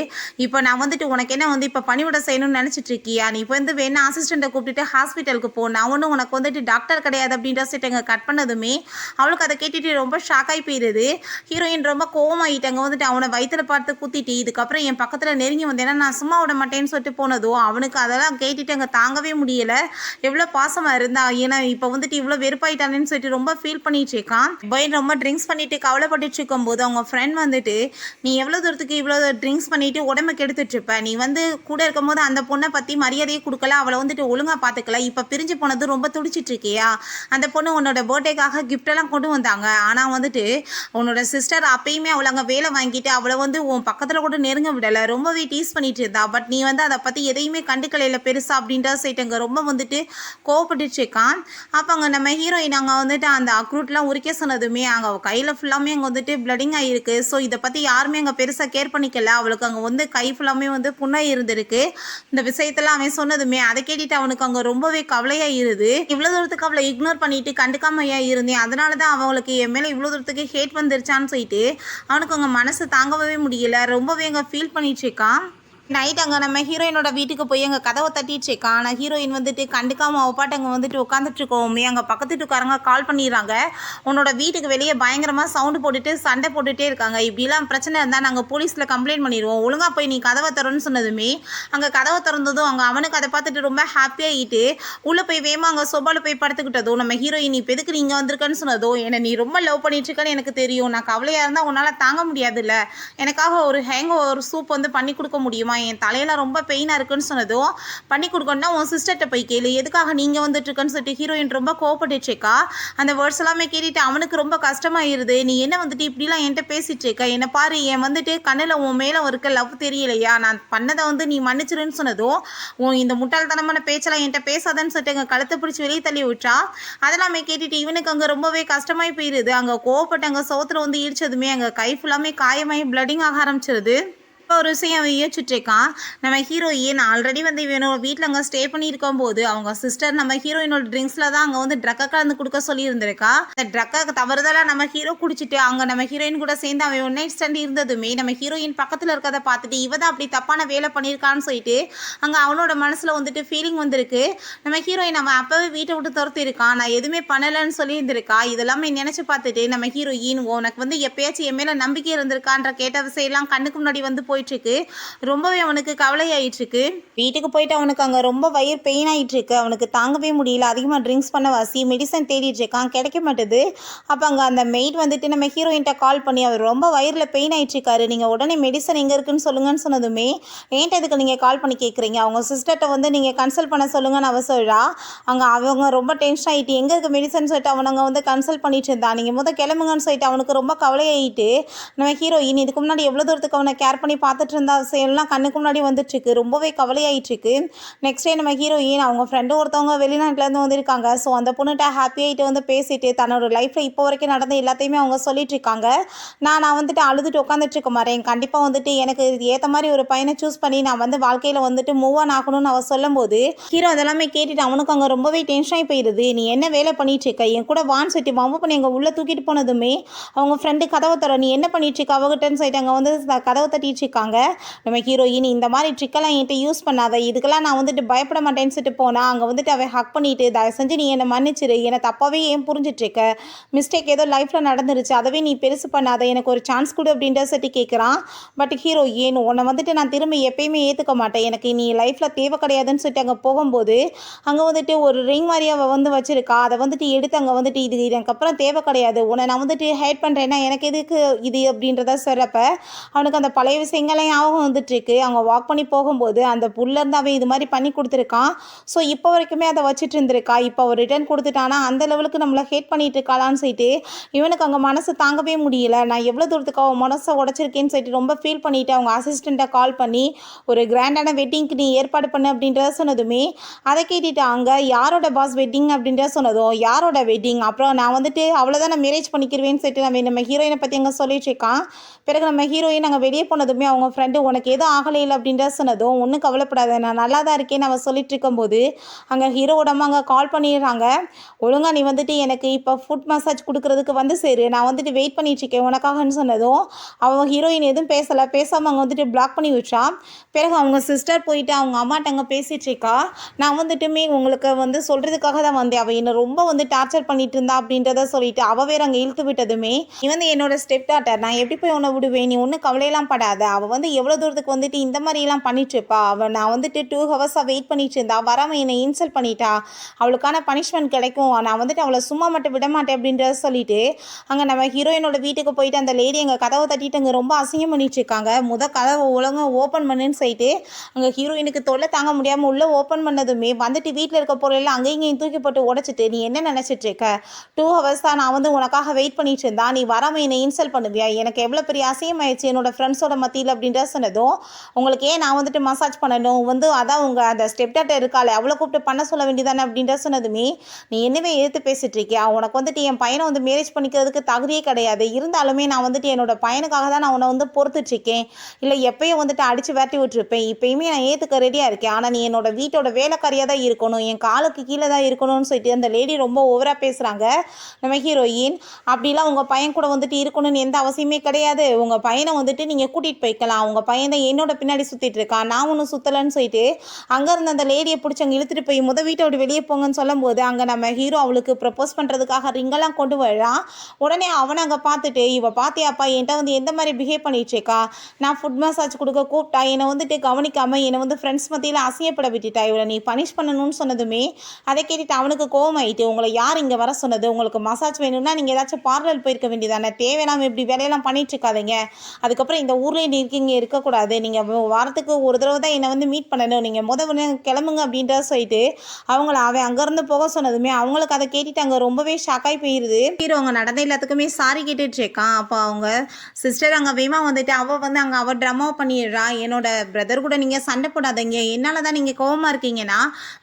இப்போ நான் வந்துட்டு உனக்கு என்ன வந்து இப்போ பணி செய்யணும்னு நினைச்சிட்டு இருக்கியா, நீ இப்போ வந்து வேணா அசிஸ்டண்ட்டை கூப்பிட்டுட்டு ஹாஸ்பிட்டலுக்கு போ, நான் ஒன்றும் உனக்கு வந்துட்டு டாக்டர் கிடையாது அப்படின்ற சொல்லிட்டு கட் பண்ணதுமே அவளுக்கு அதை கேட்டுட்டு ரொம்ப ஷாக் ஆகி போயிடுது. ஹீரோயின் ரொம்ப கோவமாயிட்டாங்க வந்துட்டு அவனை வயிற்றுல பார்த்து குத்திட்டு, இதுக்கப்புறம் என் பக்கத்தில் நெருங்கி வந்தேன்னா நான் சும்மா விட மாட்டேன்னு சொல்லிட்டு போனதும் அவனுக்கு அதெல்லாம் கேட்டுட்டு அங்கே தாங்கவே முடியலை. எவ்வளோ பாசமாக இருந்தா, ஏன்னா இப்போ வந்துட்டு இவ்வளோ வெறுப்பாயிட்டானேன்னு சொல்லிட்டு ரொம்ப ஃபீல் பண்ணிட்டு இருக்கான். பையன் ரொம்ப ட்ரிங்க்ஸ் பண்ணிட்டு கவலைப்பட்டுட்டு இருக்கும்போது அவங்க ஃப்ரெண்ட் வந்துட்டு, நீ எவ்வளோ தூரத்துக்கு இவ்வளோ ட்ரிங்க்ஸ் பண்ணிட்டு உடம்பு கெடுத்துட்டு இருப்ப, நீ வந்து கூட இருக்க இருக்கும்போது அந்த பொண்ணை பற்றி மரியாதையை கொடுக்கல, அவளை வந்துட்டு ஒழுங்காக பார்த்துக்கல. இப்போ பிரிஞ்சு போனது ரொம்ப துடிச்சிட்டு இருக்கியா? அந்த பொண்ணு உன்னோட பர்த்டேக்காக கிஃப்டெல்லாம் கொண்டு வந்தாங்க. ஆனால் வந்துட்டு உன்னோட சிஸ்டர் அப்பயுமே அவளை அங்கே வேலை வாங்கிட்டு அவளை வந்து உன் பக்கத்தில் கூட நெருங்க விடலை, ரொம்பவே டீஸ் பண்ணிட்டு இருந்தா. பட் நீ வந்து அதை பற்றி எதையுமே கண்டுக்கலையில பெருசா அப்படின்ற சைட்டு அங்கே ரொம்ப வந்துட்டு கோவப்பட்டுச்சுக்கான். அப்போ அங்கே நம்ம ஹீரோயின் அங்கே வந்துட்டு அந்த அக்ரூட்லாம் உரிக்க சொன்னதுமே அங்கே அவள் கையில் ஃபுல்லாமே அங்கே வந்துட்டு பிளடிங் ஆகிருக்கு. ஸோ இதை பற்றி யாருமே அங்கே பெருசாக கேர் பண்ணிக்கல. அவளுக்கு அங்கே வந்து கை ஃபுல்லாமே வந்து புண்ணாக இருந்திருக்கு. இந்த விஷயத்தெல்லாம் அவன் சொன்னதுமே அதை கேட்டுட்டு அவனுக்கு அங்கே ரொம்பவே கவலையாக இருது. இவ்வளோ தூரத்துக்கு அவளை இக்னோர் பண்ணிட்டு கண்டுக்காமையா இருந்தேன், அதனால தான் அவளுக்கு என் மேலே இவ்வளோ தூரத்துக்கு ஹேட் வந்துருச்சான்னு சொல்லிட்டு அவனுக்கு அங்கே மனசு தாங்கவே முடியல, ரொம்பவே அங்கே ஃபீல் பண்ணிட்டு இருக்கான். நைட் அங்கே நம்ம ஹீரோயினோட வீட்டுக்கு போய் அங்கே கதவை தட்டிடுச்சேக்கா. ஆனால் ஹீரோயின் வந்துட்டு கண்டுக்காமல் அவள் பாட்டு அங்கே வந்துட்டு உட்காந்துட்ருக்கோமே அங்கே பக்கத்து வீட்டுக்காரங்க கால் பண்ணிடுறாங்க. உன்னோட வீட்டுக்கு வெளியே பயங்கரமாக சவுண்டு போட்டுட்டு சண்டை போட்டுகிட்டே இருக்காங்க, இப்படிலாம் பிரச்சனை இருந்தால் நாங்கள் போலீஸில் கம்ப்ளைண்ட் பண்ணிடுவோம், ஒழுங்காக போய் நீ கதவை தரணும்னு சொன்னதுமே அங்கே கதவை திறந்ததும் அங்கே அவனுக்கு அதை பார்த்துட்டு ரொம்ப ஹாப்பியாகிட்டு உள்ளே போய் வேமா அங்கே சொபாவில் போய் படுத்துக்கிட்டதும் நம்ம ஹீரோயின் இப்போ எதுக்கு நீங்கள் வந்திருக்கேன்னு சொன்னதும் என்னை நீ ரொம்ப லவ் பண்ணிட்டுருக்கேன்னு எனக்கு தெரியும், நான் கவலையாக இருந்தால் உன்னால் தாங்க முடியாதுல்ல, எனக்காக ஒரு சூப் வந்து பண்ணி கொடுக்க முடியுமா, என் தலையில ரொம்ப பெயினாக இருக்குன்னு சொன்னதும் பண்ணி கொடுக்கணும்னா உன் சிஸ்டர்கிட்ட போய் கேளு, எதுக்காக நீங்கள் வந்துட்டு இருக்குன்னு சொல்லிட்டு ஹீரோயின் ரொம்ப கோவப்பட்டுச்சேக்கா. அந்த வேர்ட்ஸ் எல்லாமே கேட்டுட்டு அவனுக்கு ரொம்ப கஷ்டமாயிருது. நீ என்ன வந்துட்டு இப்படிலாம் என்கிட்ட பேசிட்டு இருக்க, என்னை பாரு, என் வந்துட்டு கண்ணில் உன் மேலே இருக்க லவ் தெரியலையா, நான் பண்ணதை வந்து நீ மன்னிச்சிருன்னு சொன்னதும் உன் இந்த முட்டாள்தனமான பேச்செல்லாம் என்கிட்ட பேசாதன்னு சொல்லிட்டு அங்கே கழுத்தை பிடிச்சி வெளியே தள்ளி விட்டா. அதெல்லாமே கேட்டுட்டு இவனுக்கு அங்கே ரொம்பவே கஷ்டமாயி போயிருது. அங்கே கோவப்பட்டு அங்கே சோத்துல வந்து இடிச்சதுமே அங்கே கை ஃபுல்லாமே காயமாயி பிளடிங் ஆக ஆரம்பிச்சிருது. இப்போ ஒரு விஷயம் அவன் யோசிச்சுட்ருக்கான். நம்ம ஹீரோயின் ஆல்ரெடி வந்து இவனோட வீட்டில் அங்கே ஸ்டே பண்ணியிருக்கும் போது அவங்க சிஸ்டர் நம்ம ஹீரோயினோட ட்ரிங்க்ஸில் தான் அங்கே வந்து ட்ரக்கை கலந்து கொடுக்க சொல்லியிருந்திருக்கா. அந்த ட்ரக்கை தவறுதலாக நம்ம ஹீரோ குடிச்சிட்டு அங்கே நம்ம ஹீரோயின் கூட சேர்ந்து அவன் ஒன் நைட் ஸ்டாண்ட் இருந்ததுமே நம்ம ஹீரோயின் பக்கத்தில் இருக்கிறத பார்த்துட்டு இவ தான் அப்படி தப்பான வேலை பண்ணியிருக்கான்னு சொல்லிட்டு அங்கே அவனோட மனசில் வந்துட்டு ஃபீலிங் வந்திருக்கு. நம்ம ஹீரோயின் அவன் அப்போவே வீட்டை விட்டு துரத்து இருக்கான், நான் எதுவுமே பண்ணலைன்னு சொல்லியிருந்திருக்கா. இதெல்லாமே நினச்சி பார்த்துட்டு நம்ம ஹீரோயின் உனக்கு வந்து எப்பயாச்சும் என் மேலே நம்பிக்கை இருந்திருக்கான்ற கேட்ட விஷயம்லாம் கண்ணுக்கு முன்னாடி வந்து போயிட்டுருக்கு. ரொம்பவே அவனுக்கு கவலை ஆயிட்டுருக்கு. வீட்டுக்கு போயிட்டு அவனுக்கு அங்கே ரொம்ப வயிறு பெயின் ஆகிட்டுருக்கு. அவனுக்கு தாங்கவே முடியல, அதிகமாக ட்ரிங்க்ஸ் பண்ண வாசி மெடிசன் தேடிட்டு இருக்கான், கிடைக்க மாட்டுது. அப்போ அங்கே அந்த மெய்ட் வந்துட்டு நம்ம ஹீரோயின்ட்ட கால் பண்ணி அவர் ரொம்ப வயிறில் பெயின் ஆகிட்டுருக்காரு, நீங்கள் உடனே மெடிசன் எங்கே இருக்குன்னு சொல்லுங்கன்னு சொன்னதுமே ஏன்ட்ட இதுக்கு நீங்கள் கால் பண்ணி கேட்குறீங்க, அவங்க சிஸ்டர்கிட்ட வந்து நீங்கள் கன்சல்ட் பண்ண சொல்லுங்கன்னு அவ சொல்கிறா. அங்கே அவங்க ரொம்ப டென்ஷன் ஆகிட்டு எங்கே இருக்க மெடிசன் சொல்லிட்டு அவனுங்க வந்து கன்சல்ட் பண்ணிட்டு இருந்தான். நீங்கள் முதல் கிளம்புங்கன்னு சொல்லிட்டு அவனுக்கு ரொம்ப கவலையாயிட்டு நம்ம ஹீரோயின் இதுக்கு முன்னாடி எவ்வளோ தூரத்துக்கு அவனை கேர் பண்ணி பார்த்துட்டு இருந்தா செயல்லாம் கண்ணுக்கு முன்னாடி வந்துட்டுருக்கு, ரொம்பவே கவலையாயிட்டுருக்கு. நெக்ஸ்ட் டே நம்ம ஹீரோயின் அவங்க ஃப்ரெண்டு ஒருத்தவங்க வெளிநாட்டிலேருந்து வந்திருக்காங்க. ஸோ அந்த பொண்ணுகிட்ட ஹாப்பியாகிட்டு வந்து பேசிட்டு தன்னோட லைஃப்பில் இப்போ வரைக்கும் நடந்த எல்லாத்தையுமே அவங்க சொல்லிட்டு இருக்காங்க. நான் வந்துட்டு அழுதுட்டு உட்காந்துட்டு இருக்க மாட்டேன், கண்டிப்பாக வந்துட்டு எனக்கு ஏற்ற மாதிரி ஒரு பையனை சூஸ் பண்ணி நான் வந்து வாழ்க்கையில் வந்துட்டு மூவ் ஆன் ஆகணும்னு அவள் சொல்லும்போது ஹீரோ அதெல்லாமே கேட்டுட்டு அவனுக்கு அங்கே ரொம்பவே டென்ஷன் ஆகி போயிடுது. நீ என்ன வேலை பண்ணிட்டு இருக்க, என் கூட வான் சொல்லிட்டு வம்பு பண்ணி எங்கள் உள்ளே தூக்கிட்டு போனதுமே அவங்க ஃப்ரெண்டு கதவை தர நீ என்ன பண்ணிட்டு இருக்க அவகிட்டன்னு சொல்லிட்டு அங்கே வந்து கதவை தட்டிட்டு இருக்காங்க. நம்ம ஹீரோயின் இந்த மாதிரி ட்ரிக்கெல்லாம் என்கிட்ட யூஸ் பண்ணாத, இதுக்கெல்லாம் நான் வந்துட்டு பயப்பட மாட்டேன்னு சொல்லிட்டு போனால் அங்கே வந்துட்டு அவள் ஹக் பண்ணிவிட்டு தயவு செஞ்சு நீ என்னை மன்னிச்சிரு, என்னை தப்பாகவே ஏன் புரிஞ்சிட்ருக்க, மிஸ்டேக் ஏதோ லைஃப்பில் நடந்துருச்சு, அதவே நீ பெருசு பண்ணாத, எனக்கு ஒரு சான்ஸ் கொடு அப்படின்ற சொல்லிட்டு கேட்குறான். பட் ஹீரோயின் உன்னை வந்துட்டு நான் திரும்ப எப்பயுமே ஏற்றுக்க மாட்டேன், எனக்கு நீ லைஃப்பில் தேவை கிடையாதுன்னு சொல்லிட்டு அங்கே போகும்போது அங்கே வந்துட்டு ஒரு ரிங் மாதிரி அவள் வந்து வச்சுருக்கா. அதை வந்துட்டு எடுத்து அங்கே வந்துட்டு இது எனக்கப்புறம் தேவை கிடையாது, உன்னை நான் வந்துட்டு ஹேட் பண்ணுறேன்னா எனக்கு எதுக்கு இது அப்படின்றத சொல்கிறப்ப அவனுக்கு அந்த பழைய விஷயங்களையும் ஞாபகம் வந்துட்டுருக்கு. அவங்க வாக் பண்ணி போகும்போது அந்த புல்லேருந்து அவன் இது மாதிரி பண்ணி கொடுத்துருக்கான். ஸோ இப்போ வரைக்குமே அதை வச்சுட்டு இருந்திருக்கா. இப்போ அவள் ரிட்டர்ன் கொடுத்துட்டானா அந்த லெவலுக்கு நம்மளை ஹேட் பண்ணிட்டு இருக்காளான்னு சொல்லிட்டு இவனுக்கு அங்கே மனசு தாங்கவே முடியல. நான் எவ்வளோ தூரத்துக்கு அவன் மனசை உடச்சிருக்கேன்னு சொல்லிட்டு ரொம்ப ஃபீல் பண்ணிவிட்டு அவங்க அசிஸ்டண்ட்டை கால் பண்ணி ஒரு கிராண்டான வெட்டிங்க்கு நீ ஏற்பாடு பண்ணு அப்படின்றத சொன்னதுமே அதை கேட்டுட்டு அங்கே யாரோட பாஸ் வெட்டிங் அப்படின்றத சொன்னதும் யாரோட வெட்டிங், அப்புறம் நான் வந்துட்டு அவ்வளோதான் நான் மேரேஜ் பண்ணிக்கிறவேன்னு சொல்லிட்டு நம்ம ஹீரோயினை பற்றி அங்கே சொல்லிட்டு இருக்கான். பிறகு நம்ம ஹீரோயின் அங்கே வெளியே போனதுமே அவங்க ஃப்ரெண்டு உனக்கு எதுவும் ஆகலையில் அப்படின்ற சொன்னதும் ஒன்றும் கவலைப்படாத நான் நல்லா தான் இருக்கேன்னு அவள் சொல்லிட்டு இருக்கும்போது அங்கே ஹீரோவோட அம்மா அங்கே கால் பண்ணிடுறாங்க. ஒழுங்காக நீ வந்துட்டு எனக்கு இப்போ ஃபுட் மசாஜ் கொடுக்குறதுக்கு வந்து சரி நான் வந்துட்டு வெயிட் பண்ணிட்டுருக்கேன் உனக்காகன்னு சொன்னதும் அவங்க ஹீரோயின் எதுவும் பேசாமல் அங்கே வந்துட்டு பிளாக் பண்ணி வச்சா. பிறகு அவங்க சிஸ்டர் போயிட்டு அவங்க அம்மாட்ட அங்கே பேசிகிட்ருக்கா. நான் வந்துட்டுமே உங்களுக்கு வந்து சொல்கிறதுக்காக தான் வந்தேன், அவள் என்னை ரொம்ப வந்து டார்ச்சர் பண்ணிட்டு இருந்தா அப்படின்றத சொல்லிட்டு அவள் வேறு அங்கே இழுத்து விட்டதுமே நீ வந்து என்னோட ஸ்டெப் டாட்டர், நான் எப்படி போய் உன்னை விடுவேன், நீ ஒன்றும் கவலையெல்லாம் படாத, அவள் அவள் வந்து எவ்வளோ தூரத்துக்கு வந்துட்டு இந்த மாதிரிலாம் பண்ணிட்டுருப்பா. நான் வந்துட்டு 2 ஹவர்ஸாக வெயிட் பண்ணிட்டு இருந்தா, வராமல் என்னை இன்சல்ட் பண்ணிட்டா, அவளுக்கான பனிஷ்மெண்ட் கிடைக்கும், நான் வந்துட்டு அவளை சும்மா மட்டும் விட மாட்டேன் அப்படின்றத சொல்லிட்டு அங்கே நம்ம ஹீரோயினோட வீட்டுக்கு போயிட்டு அந்த லேடி அங்கே கதவை தட்டிட்டு அங்கே ரொம்ப அசிங்கம் பண்ணிட்டு இருக்காங்க. கதவை ஒழுங்காக ஓப்பன் பண்ணுன்னு சொல்லிட்டு அங்கே ஹீரோயினுக்கு தொல்லை தாங்க முடியாமல் உள்ளே ஓப்பன் பண்ணதுமே வந்துட்டு வீட்டில் இருக்க பொருளெல்லாம் அங்கேயும் இங்கேயும் தூக்கி போட்டு உடச்சிட்டு, நீ என்ன நினச்சிட்டு இருக்க? 2 ஹவர்ஸ் தான் நான் வந்து உனக்காக வெயிட் பண்ணிட்டு இருந்தா, நீ வராமல் என்னை இன்சல்ட் பண்ணுவியா? எனக்கு எவ்வளோ பெரிய அசிங்கமாயிடுச்சு என்னோட ஃப்ரெண்ட்ஸோட மத்தியில் அப்படின்ற சொன்னதும், உங்களுக்கு ஏன் நான் வந்துட்டு மசாஜ் பண்ணணும் வந்து அதான் உங்கள் அந்த ஸ்டெப் டாட்டர் இருக்காளே அவளை கூப்பிட்டு பண்ண சொல்ல வேண்டியதானே அப்படின்ற சொன்னதுமே, நீ என்னவே எதிர்த்து பேசிட்டு இருக்கியா? உனக்கு வந்துட்டு என் பையனை வந்து மேரேஜ் பண்ணிக்கிறதுக்கு தகுதியே கிடையாது, இருந்தாலுமே நான் வந்துட்டு என்னோட பையனுக்காக தான் நான் உன்னை வந்து பொறுத்துட்ருக்கேன், இல்லை எப்பயும் வந்துட்டு அடித்து விரட்டி விட்டுருப்பேன், இப்போயுமே நான் ஏற்றுக்க ரெடியாக இருக்கேன், ஆனால் நீ என்னோட வீட்டோட வேலைக்காரியாக தான் இருக்கணும், என் காலுக்கு கீழே தான் இருக்கணும்னு சொல்லிட்டு அந்த லேடி ரொம்ப ஓவராக பேசுகிறாங்க நம்ம ஹீரோயின். அப்படிலாம் உங்கள் பையன் கூட வந்துட்டு இருக்கணும்னு எந்த அவசியமே கிடையாது, உங்கள் பையனை வந்துட்டு நீங்கள் கூட்டிகிட்டு போய்க்கலாம், உங்கள் பையன் தான் என்னோட பின்னாடி சுற்றிட்டு இருக்கான், நான் ஒன்றும் சுற்றலைன்னு சொல்லிட்டு அங்கேருந்து அந்த லேடியை பிடிச்சி அங்கே இழுத்துட்டு போய் வீட்டை விட்டு வெளியே போங்கன்னு சொல்லும்போது அங்கே நம்ம ஹீரோ அவளுக்கு ப்ரப்போஸ் பண்ணுறதுக்காக ரிங்கெல்லாம் கொண்டு வரான். உடனே அவனை அங்கே பார்த்துட்டு, இவ பார்த்தியாப்பா என்கிட்ட வந்து எந்த மாதிரி பிஹேவ் பண்ணிட்டுருக்கா, நான் ஃபுட் மசாஜ் கொடுக்க கூப்பிட்டா என்னை வந்துட்டு கவனிக்காமல் என்னை வந்து ஃப்ரெண்ட்ஸ் மத்தியில் அசிங்கப்பட விட்டுட்டா, இவளை நீ பனிஷ் பண்ணணும்னு சொன்னதுமே அதை கேட்டுட்டு அவனுக்கு கோவம் ஆகிட்டு, உங்களை யார் இங்கே வர சொன்னது, உங்களுக்கு மசாஜ் வேணும்னா நீங்கள் ஏதாச்சும் பார்லர் போயிருக்க வேண்டியதானே, தேவையில்லாமல் இப்படி வேலையெல்லாம் பண்ணிட்டு இருக்காதீங்க, அதுக்கப்புறம் இந்த ஊர்லேயே இருக்கீங்க இருக்கக்கூடாது, நீங்கள் வாரத்துக்கு ஒரு தடவை தான் என்னை வந்து மீட் பண்ணணும், நீங்கள் கிளம்புங்க அப்படின்றத சொல்லிட்டு அவங்கள அவன் அங்கேருந்து போக சொன்னதுமே அவங்களுக்கு அதை கேட்டுட்டு அங்கே ரொம்பவே ஷாக்காகி போயிடுது. ஹீரோ அவங்க நடந்த எல்லாத்துக்குமே சாரி கேட்டுட்டு இருக்கான். அப்போ அவங்க சிஸ்டர் அங்கே வேமா வந்துட்டு அவள் வந்து அங்கே அவள் ட்ராமா பண்ணிடுறா, என்னோட பிரதர் கூட நீங்கள் சண்டை போடாதீங்க, என்னால் தான் நீங்கள் கோவமாக இருக்கீங்கன்னா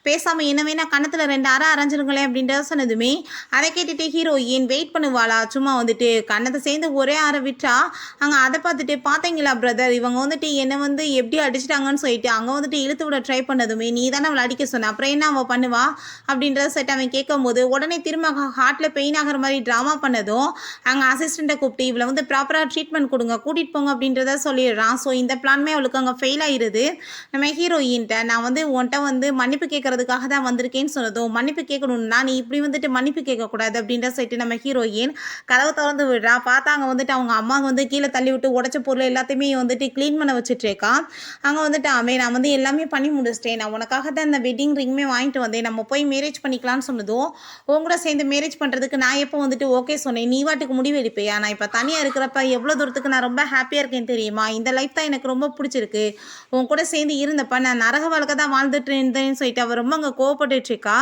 பேசாமல் என்ன வேணா கணத்தில் 2 அரை அரைஞ்சிருங்களேன் அப்படின்றத சொன்னதுமே அதை கேட்டுட்டு ஹீரோயின் வெயிட் பண்ணுவாளா, சும்மா வந்துட்டு கண்ணத்தை சேர்ந்து ஒரே அரை விட்டா அங்கே அதை பார்த்துட்டு, பார்த்தீங்களா பிரதர் இவங்க வந்துட்டு என்னை வந்து எப்படி அடிச்சிட்டாங்கன்னு சொல்லிட்டு அங்கே வந்துட்டு இழுத்து விட ட்ரை பண்ணதுமே, நீ தானே அவளை அடிக்க சொன்ன, அப்புறம் என்ன அவள் பண்ணுவா அப்படின்றத செட் அவன் கேட்கும்போது உடனே திரும்ப ஹார்ட்டில் பெயின் ஆகிற மாதிரி ட்ராமா பண்ணதும் அங்கே அசிஸ்டண்ட்டை கூப்பிட்டு இவளை வந்து ப்ராப்பராக ட்ரீட்மெண்ட் கொடுங்க, கூட்டிகிட்டு போங்க அப்படின்றத சொல்லிடுறான். ஸோ இந்த பிளான்மே அவளுக்கு அங்கே ஃபெயில் ஆயிடுது. நம்ம ஹீரோயின்ட்ட நான் வந்து உன்ட்ட வந்து மன்னிப்பு கேட்கறதுக்காக தான் வந்திருக்கேன்னு சொன்னதும், மன்னிப்பு கேட்கணும்னா நீ இப்படி வந்துட்டு மன்னிப்பு கேட்கக்கூடாது அப்படின்ற சொல்லிட்டு நம்ம ஹீரோயின் கதவை திறந்து விடுறா. பார்த்தா அங்கே வந்துட்டு அவங்க அம்மா வந்து கீழே தள்ளி விட்டு உடச்ச பொருள் எல்லாத்தையுமே வந்துட்டு க்ளீன் பண்ண வச்சுட்டு இருக்கா. அங்கே வந்துட்டு நான் வந்து எல்லாமே பண்ணி முடிச்சிட்டேன், நான் உனக்காக தான் இந்த வெட்டிங் ரிங்குமே வாங்கிட்டு வந்தேன், நம்ம போய் மேரேஜ் பண்ணிக்கலாம்னு சொன்னதும், உங்களோட சேர்ந்து மேரேஜ் பண்ணுறதுக்கு நான் எப்போ வந்துட்டு ஓகே சொன்னேன், நீ வாட்டுக்கு முடிவு எடுப்பையா, நான் இப்போ தனியாக இருக்கிறப்ப எவ்வளோ தூரத்துக்கு நான் ரொம்ப ஹாப்பியாக இருக்கேன் தெரியுமா, இந்த லைஃப் தான் எனக்கு ரொம்ப பிடிச்சிருக்கு, உன் கூட சேர்ந்து இருந்தப்ப நான் நரக வாழ்க்கை தான் வாழ்ந்துட்டு இருந்தேன்னு சொல்லிட்டு அவள் ரொம்ப அங்கே கோவப்பட்டுட்டு இருக்கா.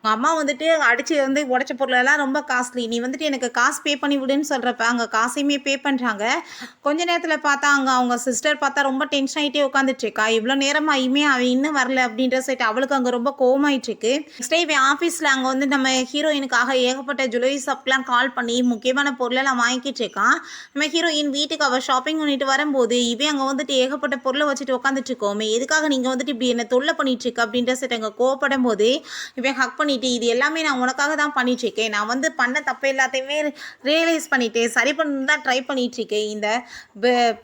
அம்மா வந்துட்டு அடித்து வந்து உடச்ச பொருளெல்லாம் ரொம்ப காஸ்ட்லி, நீ வந்துட்டு எனக்கு காசு பே பண்ணி விடுன்னு சொல்கிறப்ப அங்கே காசையுமே பே பண்ணுறாங்க. கொஞ்ச நேரத்தில் பார்த்தா அங்கே அவங்க சிஸ்டர் பார்த்தா ரொம்ப டென்ஷன் ஆகிட்டே உட்காந்துட்ருக்கா. இவ்வளோ நேரமாயுமே அவன் இன்னும் வரல அப்படின்ற சொல்லிட்டு அவளுக்கு அங்கே ரொம்ப கோவமாயிட்டுருக்கு. நெக்ஸ்ட் டே இவன் ஆஃபீஸில் அங்கே வந்து நம்ம ஹீரோயினுக்காக ஏகப்பட்ட ஜுவல்லரி ஷாப்லாம் கால் பண்ணி முக்கியமான பொருளெல்லாம் வாங்கிட்டு இருக்கான். நம்ம ஹீரோயின் வீட்டுக்கு அவள் ஷாப்பிங் பண்ணிட்டு வரும்போது இவன் அங்கே வந்துட்டு ஏகப்பட்ட பொருளை வச்சுட்டு உட்காந்துட்டு இருக்கோமே, எதுக்காக நீங்கள் வந்துட்டு இப்படி என்ன தொல்லை பண்ணிட்டு இருக்க அப்படின்ற சொல்லிட்டு அங்கே கோவப்படும் போது இவன் ஹக் பண்ணி இது எல்லாமே நான் உனக்காக தான் பண்ணிட்டுருக்கேன், நான் வந்து பண்ண தப்பு எல்லாத்தையுமே ரியலைஸ் பண்ணிட்டேன், சரி பண்ண தான் ட்ரை பண்ணிட்டுருக்கேன், இந்த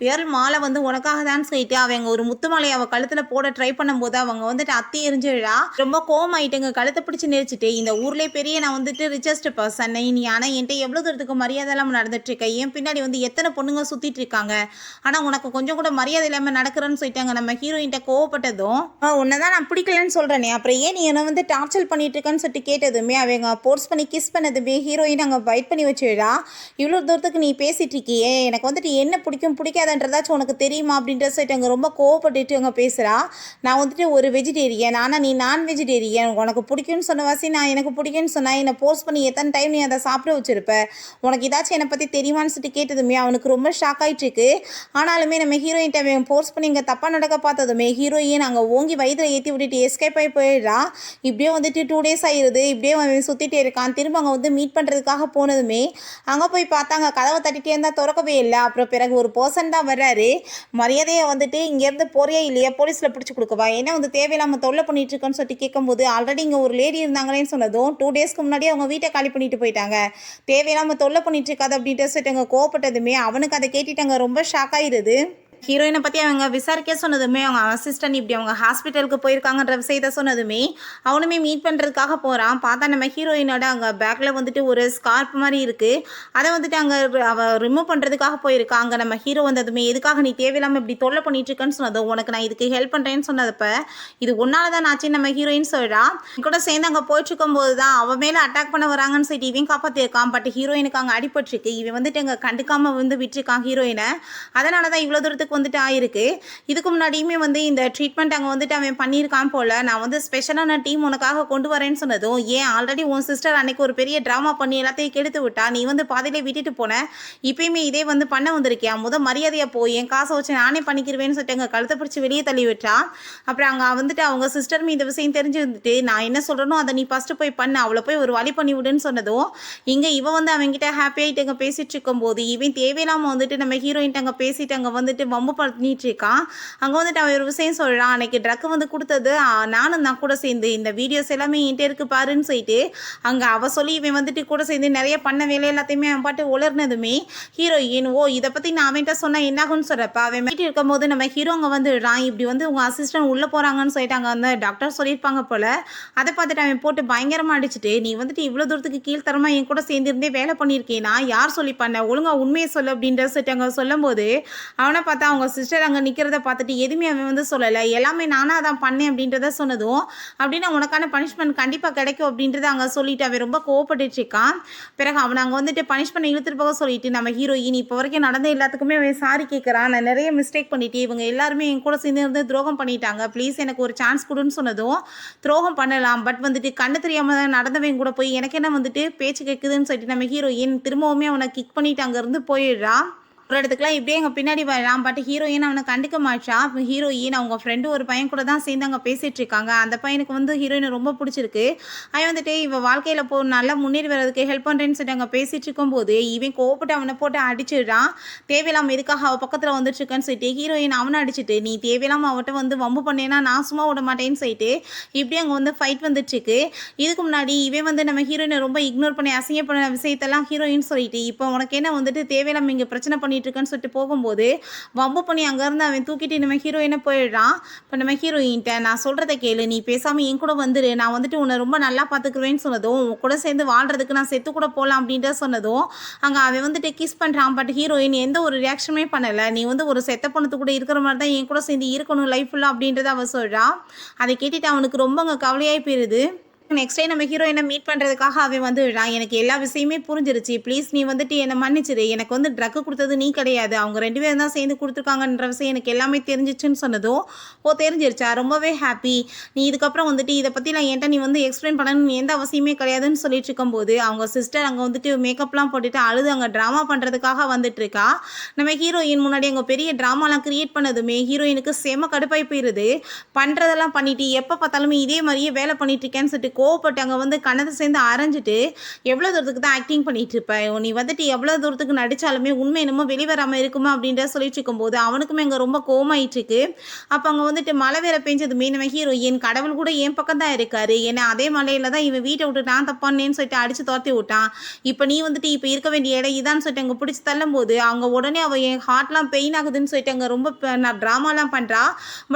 பியர் மாலை வந்து உனக்காக தான் சொல்லிட்டு அவங்க ஒரு முத்து மாலையை அவள் கழுத்தில் போட ட்ரை பண்ணும்போது அவங்க வந்துட்டு அத்தி எரிஞ்சிடா. ரொம்ப கோவம் ஆகிட்டுங்க, கழுத்தை பிடிச்சி நெரிச்சிட்டு, இந்த ஊர்லேயே பெரிய நான் வந்துட்டு ரிச்சஸ்ட் பர்சன் நீ, ஆனால் என்கிட்ட எவ்வளோ தூரத்துக்கு மரியாதை இல்லாமல் நடந்துட்டுருக்கேன், என் பின்னாடி வந்து எத்தனை பொண்ணுங்க சுற்றிட்டு இருக்காங்க, ஆனால் உனக்கு கொஞ்சம் கூட மரியாதை இல்லாமல் நடக்கிறேன்னு சொல்லிட்டாங்க. நம்ம ஹீரோயின்ட்ட கோவப்பட்டதும், உன்னை தான் நான் பிடிக்கலன்னு சொல்கிறேனே, அப்புறம் ஏன் நீ என்னை வந்து டார்ச்சர் பண்ணிட்டு இருக்கேன்னு சொல்லிட்டு கேட்டதுமே அவங்க போர்ஸ் பண்ணி கிஸ் பண்ணதுமே ஹீரோயின் அங்கே பைட் பண்ணி வச்சுடா. இவ்வளோ தூரத்துக்கு நீ பேசிட்டு இருக்கியே, எனக்கு வந்துட்டு என்ன பிடிக்கும் பிடிக்காதன்றதாச்சும் உனக்கு தெரியுமா அப்படின்ற சொல்லிட்டு அங்கே ரொம்ப கோவப்பட்டுட்டு அங்கே பேசுகிறா. நான் வந்துட்டு ஒரு வெஜிடேரியன், ஆனால் நீ நான் வெஜிடேரியன், உனக்கு பிடிக்கும்னு சொன்ன வாசி நான் எனக்கு பிடிக்கும்னு சொன்னால் என்னை போர்ஸ் பண்ணி எத்தனை டைம் நீ அதை சாப்பிட வச்சுருப்ப, உனக்கு ஏதாச்சும் என்னை பற்றி தெரியுமான்னு சொல்லிட்டு கேட்டதுமே அவனுக்கு ரொம்ப ஷாக் ஆகிட்டு இருக்கு. ஆனாலுமே நம்ம ஹீரோயின்ட்ட அவன் போர்ஸ் பண்ணி இங்கே தப்பாக நடக்க பார்த்ததுமே ஹீரோயின் அங்கே ஓங்கி வயிற்றில் ஏற்றி விட்டுட்டு எஸ்கேப் ஆகி போயிடுறா. இப்படியே வந்துட்டு 2 days ஆகிடுது. இப்படியே அவன் சுற்றிட்டே இருக்கான். திரும்ப அங்கே வந்து மீட் பண்ணுறதுக்காக போனதுமே அங்கே போய் பார்த்தாங்க கதவை தட்டிகிட்டே இருந்தால் திறக்கவே இல்லை. அப்புறம் பிறகு ஒரு பர்சன் தான் வர்றாரு. மரியாதையை வந்துட்டு இங்கேருந்து போறியா இல்லையா, போலீஸில் பிடிச்சி கொடுக்கவா, ஏன்னா வந்து தேவையில்லாமல் தொல்லை பண்ணிட்டு இருக்கேன்னு சொல்லிட்டு கேட்கும்போது ஆல்ரெடி இங்கே ஒரு லேடி இருந்தாங்களேன்னு சொன்னதும் 2 daysக்கு முன்னாடியே அவங்க வீட்டை காலி பண்ணிட்டு போயிட்டாங்க, தேவையில்லாமல் தொல்லை பண்ணிட்டு இருக்காது அப்படின்ட்டு சொல்லிட்டு அங்கே கோவப்பட்டதுமே அவனுக்கு அதை கேட்டுட்டாங்க ரொம்ப ஷாக் ஆயிடுது. ஹீரோயினை பற்றி அவங்க விசாரிக்க சொன்னதுமே அவங்க அசிஸ்டன்ட் இப்படி அவங்க ஹாஸ்பிட்டலுக்கு போயிருக்காங்கன்ற விஷயத்த சொன்னதுமே அவனுமே மீட் பண்ணுறதுக்காக போகிறான். பார்த்தா நம்ம ஹீரோயினோட அங்கே பேக்கில் வந்துட்டு ஒரு ஸ்கார்ப் மாதிரி இருக்குது. அதை வந்துட்டு அங்கே அவள் ரிமூவ் பண்ணுறதுக்காக போயிருக்கா. அங்கே நம்ம ஹீரோ வந்ததுமே எதுக்காக நீ தேவையில்லாமல் இப்படி தொல்லை பண்ணிட்டுருக்கேன்னு சொன்னதும் உனக்கு நான் இதுக்கு ஹெல்ப் பண்ணுறேன்னு சொன்னதப்ப இது ஒன்னால தான் ஆச்சு நம்ம ஹீரோயின் சொல்கிறா. கூட சேர்ந்து அங்கே போயிட்டுருக்கும் போது தான் அவன் மேலே அட்டாக் பண்ண வராங்கன்னு சொல்லிட்டு இவன் காப்பாற்றிருக்கான். பட் ஹீரோயினுக்கு அங்கே அடிபட்டுருக்கு. இவன் வந்துட்டு அங்கே கண்டுக்காமல் வந்து விட்டுருக்கான் ஹீரோயினை. அதனால தான் இவ்வளோ தூரத்துக்கு வந்துட்டு ஆயிருக்கு. இதுக்கு முன்னாடியுமே வந்து இந்த ட்ரீட்மெண்ட் அங்கே வந்துட்டு அவன் பண்ணியிருக்கான் போல். நான் வந்து ஸ்பெஷலான டீம் உனக்காக கொண்டு வரேன்னு சொன்னதும் ஏன் ஆல்ரெடி உன் சிஸ்டர் அன்னைக்கு ஒரு பெரிய ட்ராமா பண்ணி எல்லாத்தையும் கெடுத்து விட்டா, நீ வந்து பாதியிலே விட்டுட்டு போன, இப்பயுமே இதே வந்து பண்ண வந்திருக்கியா, மரியாதையாக போய் என் காசை வச்சு நானே பண்ணிக்கிறவேன்னு சொல்லிட்டு அங்கே கழுத்தை பிடிச்சி வெளியே தள்ளி விட்டா. அப்புறம் அங்கே வந்துட்டு அவங்க சிஸ்டருமே இந்த விஷயம் தெரிஞ்சு வந்துட்டு நான் என்ன சொல்கிறேனோ அதை நீ ஃபஸ்ட்டு போய் பண்ண, அவளை போய் ஒரு வழி பண்ணி விடுன்னு சொன்னதும் இங்கே இவன் வந்து அவங்ககிட்ட ஹாப்பியாகிட்டு அங்கே பேசிகிட்டு இருக்கும்போது இவன் தேவையில்லாமல் வந்துட்டு நம்ம ஹீரோயின்ட்டு அங்கே பேசிட்டு அங்கே வந்துட்டு வம்பு பண்ணிட்டு இருக்கான். அங்கே வந்துட்டு அவன் ஒரு விஷயம் சொல்கிறான், அன்னைக்கு ட்ரக்கு வந்து கொடுத்தது நானும் தான் கூட சேர்ந்து இந்த வீடியோஸ் எல்லாமே என்கிட்ட இருக்கு பாருன்னு சொல்லிட்டு அங்கே அவள் சொல்லி இவன் வந்துட்டு கூட சேர்ந்து நிறைய பண்ண வேலை எல்லாத்தையுமே அவன் பாட்டு உலர்னதுமே ஹீரோயின் இதை பற்றி நான் அவன்கிட்ட சொன்னால் என்னாகும்னு சொல்கிறப்ப அவன் வீட்டு இருக்கும்போது நம்ம ஹீரோ அங்கே வந்துடுறான். இப்படி வந்து உங்கள் அசிஸ்டன்ட் உள்ளே போகிறாங்கன்னு சொல்லிட்டு அங்கே வந்து டாக்டர் சொல்லியிருப்பாங்க போல். அதை பார்த்துட்டு அவன் போட்டு பயங்கரமாக அடிச்சுட்டு நீ வந்துட்டு இவ்வளோ தூரத்துக்கு கீழ்த்தரமாக என் கூட சேர்ந்துருந்தே வேலை பண்ணியிருக்கேனா, யார் சொல்லி பண்ண, ஒழுங்காக உண்மையை சொல்லு அப்படின்ற சொல்லிட்டு அங்கே சொல்லும் போது அவனை பார்த்தா அவங்க சிஸ்டர் அங்கே நிற்கிறத பார்த்துட்டு எதுவுமே அவன் வந்து சொல்லலை, எல்லாமே நானாக தான் பண்ணேன் அப்படின்றத சொன்னதும் அப்படின்னா உனக்கான பனிஷ்மெண்ட் கண்டிப்பாக கிடைக்கும் அப்படின்றத அங்கே சொல்லிட்டு அவன் ரொம்ப கோவப்பட்டுருக்கான். பிறகு அவனை அங்கே வந்துட்டு பனிஷ்மெண்ட் இழுத்துட்டு போக சொல்லிட்டு நம்ம ஹீரோயின் இப்போ வரைக்கும் நடந்த எல்லாத்துக்குமே அவன் சாரி கேட்குறான், நான் நிறைய மிஸ்டேக் பண்ணிட்டு இவங்க எல்லாருமே என் கூட சேர்ந்து இருந்து துரோகம் பண்ணிட்டாங்க, ப்ளீஸ் எனக்கு ஒரு சான்ஸ் கொடுன்னு சொன்னதும் துரோகம் பண்ணலாம் பட் வந்துட்டு கண்ணு தெரியாமல் தான் நடந்தவன் கூட போய் எனக்கு என்ன வந்துட்டு பேச்சு கேட்குதுன்னு சொல்லிட்டு நம்ம ஹீரோயின் திரும்பவுமே அவனை கிக் பண்ணிட்டு அங்கேருந்து போயிடுறான். ஒரு இடத்துக்குலாம் இப்படியே எங்கள் பின்னாடி வரலாம். பட் ஹீரோயின் அவனை கண்டுக்க மாட்டா. இப்போ ஹீரோயின் அவங்க ஃப்ரெண்டு ஒரு பையன் கூட தான் சேர்ந்து அங்கே பேசிகிட்டு இருக்காங்க. அந்த பையனுக்கு வந்து ஹீரோயினை ரொம்ப பிடிச்சிருக்கு. அவன் வந்துட்டு இவன் வாழ்க்கையில் நல்லா முன்னேறி வர்றதுக்கு ஹெல்ப் பண்ணுறேன்னு சொல்லிட்டு அங்கே பேசிகிட்டு இருக்கும்போது இவன் கோவப்பட்டு அவனை போட்டு அடிச்சிடுறான். தேவையில்லாமல் எதுக்காக அவள் பக்கத்தில் வந்துட்டுருக்கேன்னு சொல்லிட்டு ஹீரோயின் அவனை அடிச்சுட்டு நீ தேவையில்லாமல் அவட்ட வந்து வம்பு பண்ணேன்னா நான் சும்மா விட மாட்டேன்னு சொல்லிட்டு இப்படி அங்கே வந்து ஃபைட் வந்துட்டுருக்கு. இதுக்கு முன்னாடி இவன் வந்து நம்ம ஹீரோயினை ரொம்ப இக்னோர் பண்ணி அசிங்க பண்ண விஷயத்தெல்லாம் ஹீரோயின் சொல்லிட்டு இப்போ உனக்கு என்ன வந்துட்டு தேவையில்லாமல் இங்கே பிரச்சனை பண்ணிட்டு இருக்குன்னு சொல்லிட்டு போகும்போது வம்பு பண்ணி அங்கேருந்து அவன் தூக்கிட்டு நம்ம ஹீரோயினை போயிடுறான். இப்போ நம்ம ஹீரோயின்ட்ட நான் சொல்கிறத கேளு, நீ பேசாமல் என் கூட வந்துரு, நான் வந்துட்டு உன்னை ரொம்ப நல்லா பார்த்துக்குவேன்னு சொன்னதும் உன் கூட சேர்ந்து வாழ்கிறதுக்கு நான் செத்து கூட போகலாம் அப்படின்ற சொன்னதும் அங்கே அவன் வந்துட்டு கிஸ் பண்ணுறான். பட் ஹீரோயின் எந்த ஒரு ரியாக்ஷனுமே பண்ணலை. நீ வந்து ஒரு செத்த பொண்ணத்து கூட இருக்கிற மாதிரி தான் என் கூட சேர்ந்து இருக்கணும் லைஃப் ஃபுல்லாக அப்படின்றத அவன் சொல்கிறான். அதை கேட்டுட்டு அவனுக்கு ரொம்ப அங்கே கவலையாகி போயிடுது. நெக்ஸ்ட் டே நம்ம ஹீரோயினை மீட் பண்ணுறதுக்காக அவன் வந்து எனக்கு எல்லா விஷயமே புரிஞ்சிருச்சு, ப்ளீஸ் நீ வந்துட்டு என்னை மன்னிச்சிரு, எனக்கு வந்து ட்ரக்கு கொடுத்தது நீ கிடையாது, அவங்க 2 பேரும் தான் சேர்ந்து கொடுத்துருக்காங்கன்ற விஷயம் எனக்கு எல்லாமே தெரிஞ்சிச்சுன்னு சொன்னதும் தெரிஞ்சிருச்சா, ரொம்பவே ஹாப்பி, நீ இதுக்கப்புறம் வந்துட்டு இதை பற்றிலாம் என்கிட்ட நீ வந்து எக்ஸ்பிளைன் பண்ணணும்னு எந்த அவசியமே கிடையாதுன்னு சொல்லிட்டு இருக்கும்போது அவங்க சிஸ்டர் அங்கே வந்துட்டு மேக்கப்லாம் போட்டுட்டு அழுது அங்கே ட்ராமா பண்ணுறதுக்காக வந்துட்டு இருக்கா. நம்ம ஹீரோயின் முன்னாடி அங்கே பெரிய ட்ராமாலாம் க்ரியேட் பண்ணதுமே ஹீரோயினுக்கு செம கடுப்பாகி போயிடுது. பண்ணுறதெல்லாம் பண்ணிட்டு எப்போ பார்த்தாலுமே இதே மாதிரியே வேலை பண்ணிட்டு இருக்கேன்னு சொல்லிட்டு கோவப்பட்டு அங்கே வந்து கணத்தை சேர்ந்து அரைஞ்சிட்டு எவ்வளோ தூரத்துக்கு தான் ஆக்டிங் பண்ணிட்டு இருப்ப, நீ வந்துட்டு எவ்வளோ தூரத்துக்கு நடித்தாலுமே உண்மை என்னமோ வெளிவராமல் இருக்குமா அப்படின்ற சொல்லிட்டு இருக்கும்போது அவனுக்குமே அங்கே ரொம்ப கோவமாயிட்டு இருக்கு. அப்போ அங்கே வந்துட்டு மழை வேற பெஞ்சதுமே நம்ம ஹீரோயின் கடவுள் கூட என் பக்கம் தான் இருக்காரு, ஏன்னா அதே மலையில தான் இவன் வீட்டை விட்டு நான் தப்பானேன்னு சொல்லிட்டு அடித்து துரத்தி விட்டான், இப்போ நீ வந்துட்டு இப்போ இருக்க வேண்டிய இடம் இதான்னு சொல்லிட்டு அங்கே பிடிச்சி தள்ளும் போது அவங்க உடனே அவள் என் ஹார்ட்லாம் பெயின் ஆகுதுன்னு சொல்லிட்டு அங்கே ரொம்ப நான் ட்ராமாலாம் பண்ணுறா.